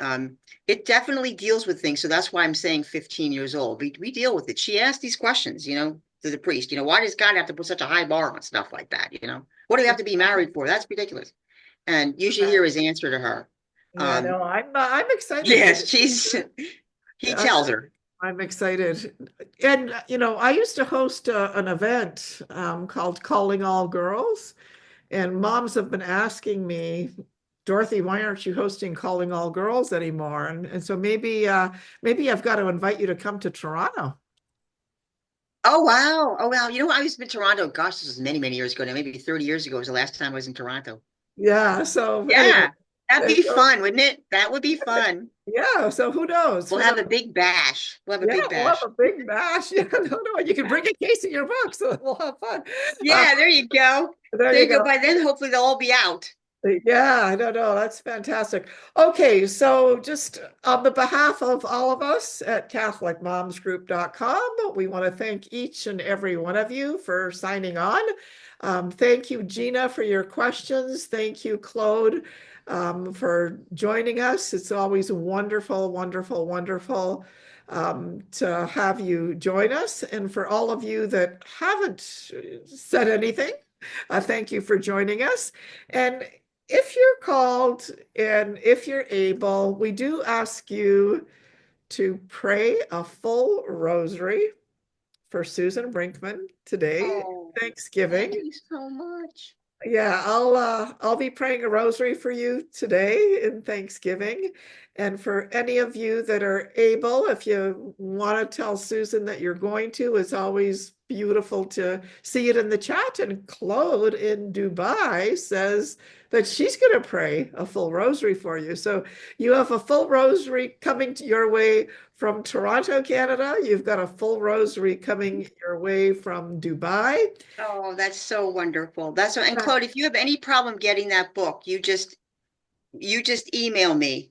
it definitely deals with things. So that's why I'm saying 15 years old. We deal with it. She asked these questions, to the priest, why does God have to put such a high bar on stuff like that? What do you have to be married for? That's ridiculous. And you should hear his answer to her. yeah, no, I'm excited. Yes, he I- tells her. I'm excited. And I used to host an event called Calling All Girls, and moms have been asking me, Dorothy, why aren't you hosting Calling All Girls anymore? And so maybe I've got to invite you to come to Toronto. Oh wow. Oh wow. I was in Toronto. Gosh, this was many, many years ago now. Maybe 30 years ago was the last time I was in Toronto. Yeah. So anyway, Yeah. That'd be fun, wouldn't it? That would be fun. yeah. So who knows? We'll have a big bash. We'll have a Yeah, big we'll have bash. a big bash. Yeah, no. You can bring a case of your book, so we'll have fun. Yeah, there you go. There There you you go. go. By then, hopefully they'll all be out. Yeah, I don't know. That's fantastic. Okay, so just on the behalf of all of us at CatholicMomsGroup.com, we want to thank each and every one of you for signing on. Thank you, Gina, for your questions. Thank you, Claude, for joining us. It's always wonderful, wonderful, wonderful to have you join us. And for all of you that haven't said anything, thank you for joining us. And if you're called and if you're able, we do ask you to pray a full rosary for Susan Brinkman today, Oh, Thanksgiving. thank you so much. Yeah, I'll be praying a rosary for you today in Thanksgiving. And for any of you that are able, if you want to tell Susan that you're going to, it's always beautiful to see it in the chat. And Claude in Dubai says that she's going to pray a full rosary for you. So you have a full rosary coming to your way from Toronto, Canada. You've got a full rosary coming your way from Dubai. Oh, that's so wonderful. And Claude, if you have any problem getting that book, you just email me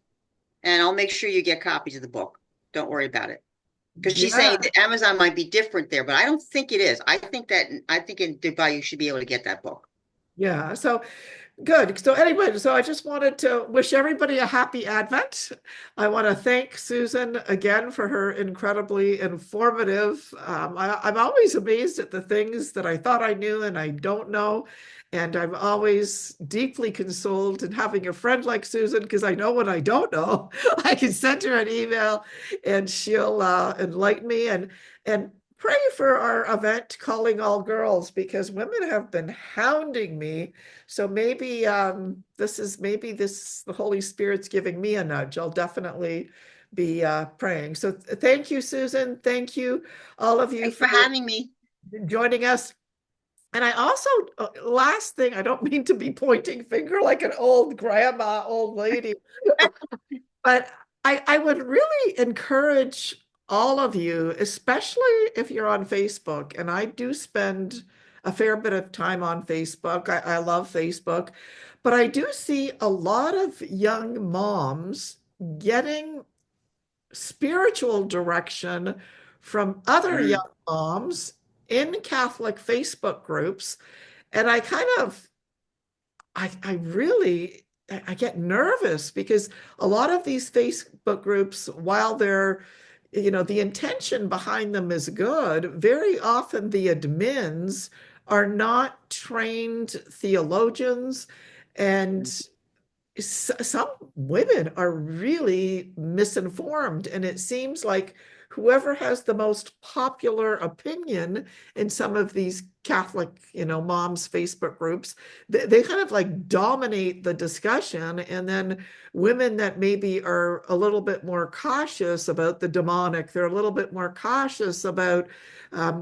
and I'll make sure you get copies of the book. Don't worry about it. Because she's saying that Amazon might be different there, but I don't think it is. I think in Dubai you should be able to get that book. Yeah. So good. So anyway, so I just wanted to wish everybody a happy Advent. I want to thank Susan again for her incredibly informative. I'm always amazed at the things that I thought I knew and I don't know. And I'm always deeply consoled in having a friend like Susan because I know what I don't know. I can send her an email and she'll enlighten me and pray for our event Calling All Girls because women have been hounding me. So maybe the Holy Spirit's giving me a nudge. I'll definitely be praying. So thank you, Susan. Thank you, all of you, Thanks for having me. joining us. And I also, last thing, I don't mean to be pointing finger like an old grandma, old lady, but I would really encourage all of you, especially if you're on Facebook, and I do spend a fair bit of time on Facebook. I love Facebook, but I do see a lot of young moms getting spiritual direction from other young moms in Catholic Facebook groups. And I really I get nervous because a lot of these Facebook groups, while they're, the intention behind them is good, very often the admins are not trained theologians and some women are really misinformed, and it seems like whoever has the most popular opinion in some of these Catholic, moms Facebook groups, they kind of like dominate the discussion, and then women that maybe are a little bit more cautious about the demonic, they're a little bit more cautious about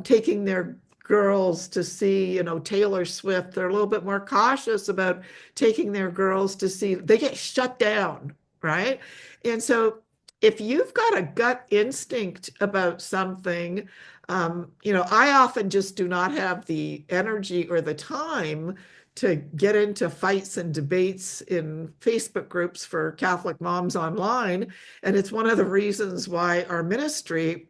taking their girls to see, Taylor Swift. They're a little bit more cautious about taking their girls to see, they get shut down, right? And so if you've got a gut instinct about something, I often just do not have the energy or the time to get into fights and debates in Facebook groups for Catholic moms online. And it's one of the reasons why our ministry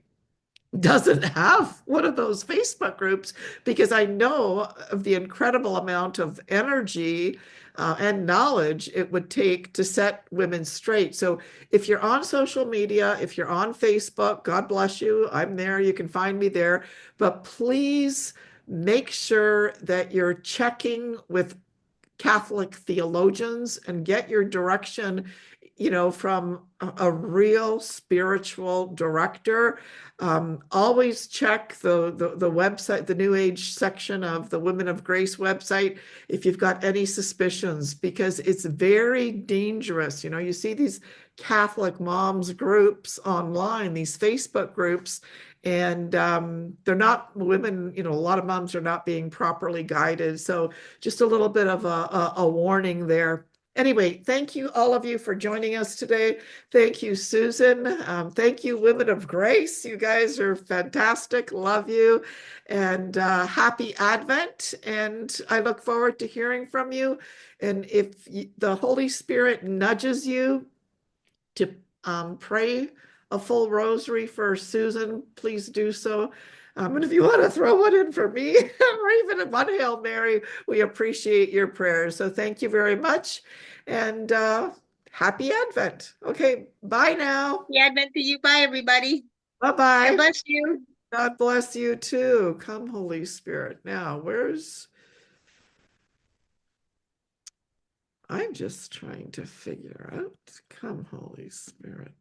doesn't have one of those Facebook groups, because I know of the incredible amount of energy and knowledge it would take to set women straight. So if you're on social media, if you're on Facebook, God bless you, I'm there, you can find me there. But please make sure that you're checking with Catholic theologians and get your direction, from a real spiritual director. Always check the website, the New Age section of the Women of Grace website, if you've got any suspicions, because it's very dangerous. You see these Catholic moms groups online, these Facebook groups, and they're not women, a lot of moms are not being properly guided. So just a little bit of a warning there. Anyway, thank you, all of you, for joining us today. Thank you, Susan. Thank you, Women of Grace. You guys are fantastic. Love you. And happy Advent. And I look forward to hearing from you. And if the Holy Spirit nudges you to pray a full rosary for Susan, please do so. And if you want to throw one in for me, or even one Hail Mary, we appreciate your prayers. So thank you very much. And happy Advent. Okay, bye now. Happy Advent to you. Bye, everybody. God Bye-bye. bless you. God bless you too. Come, Holy Spirit. Now, I'm just trying to figure out, come, Holy Spirit.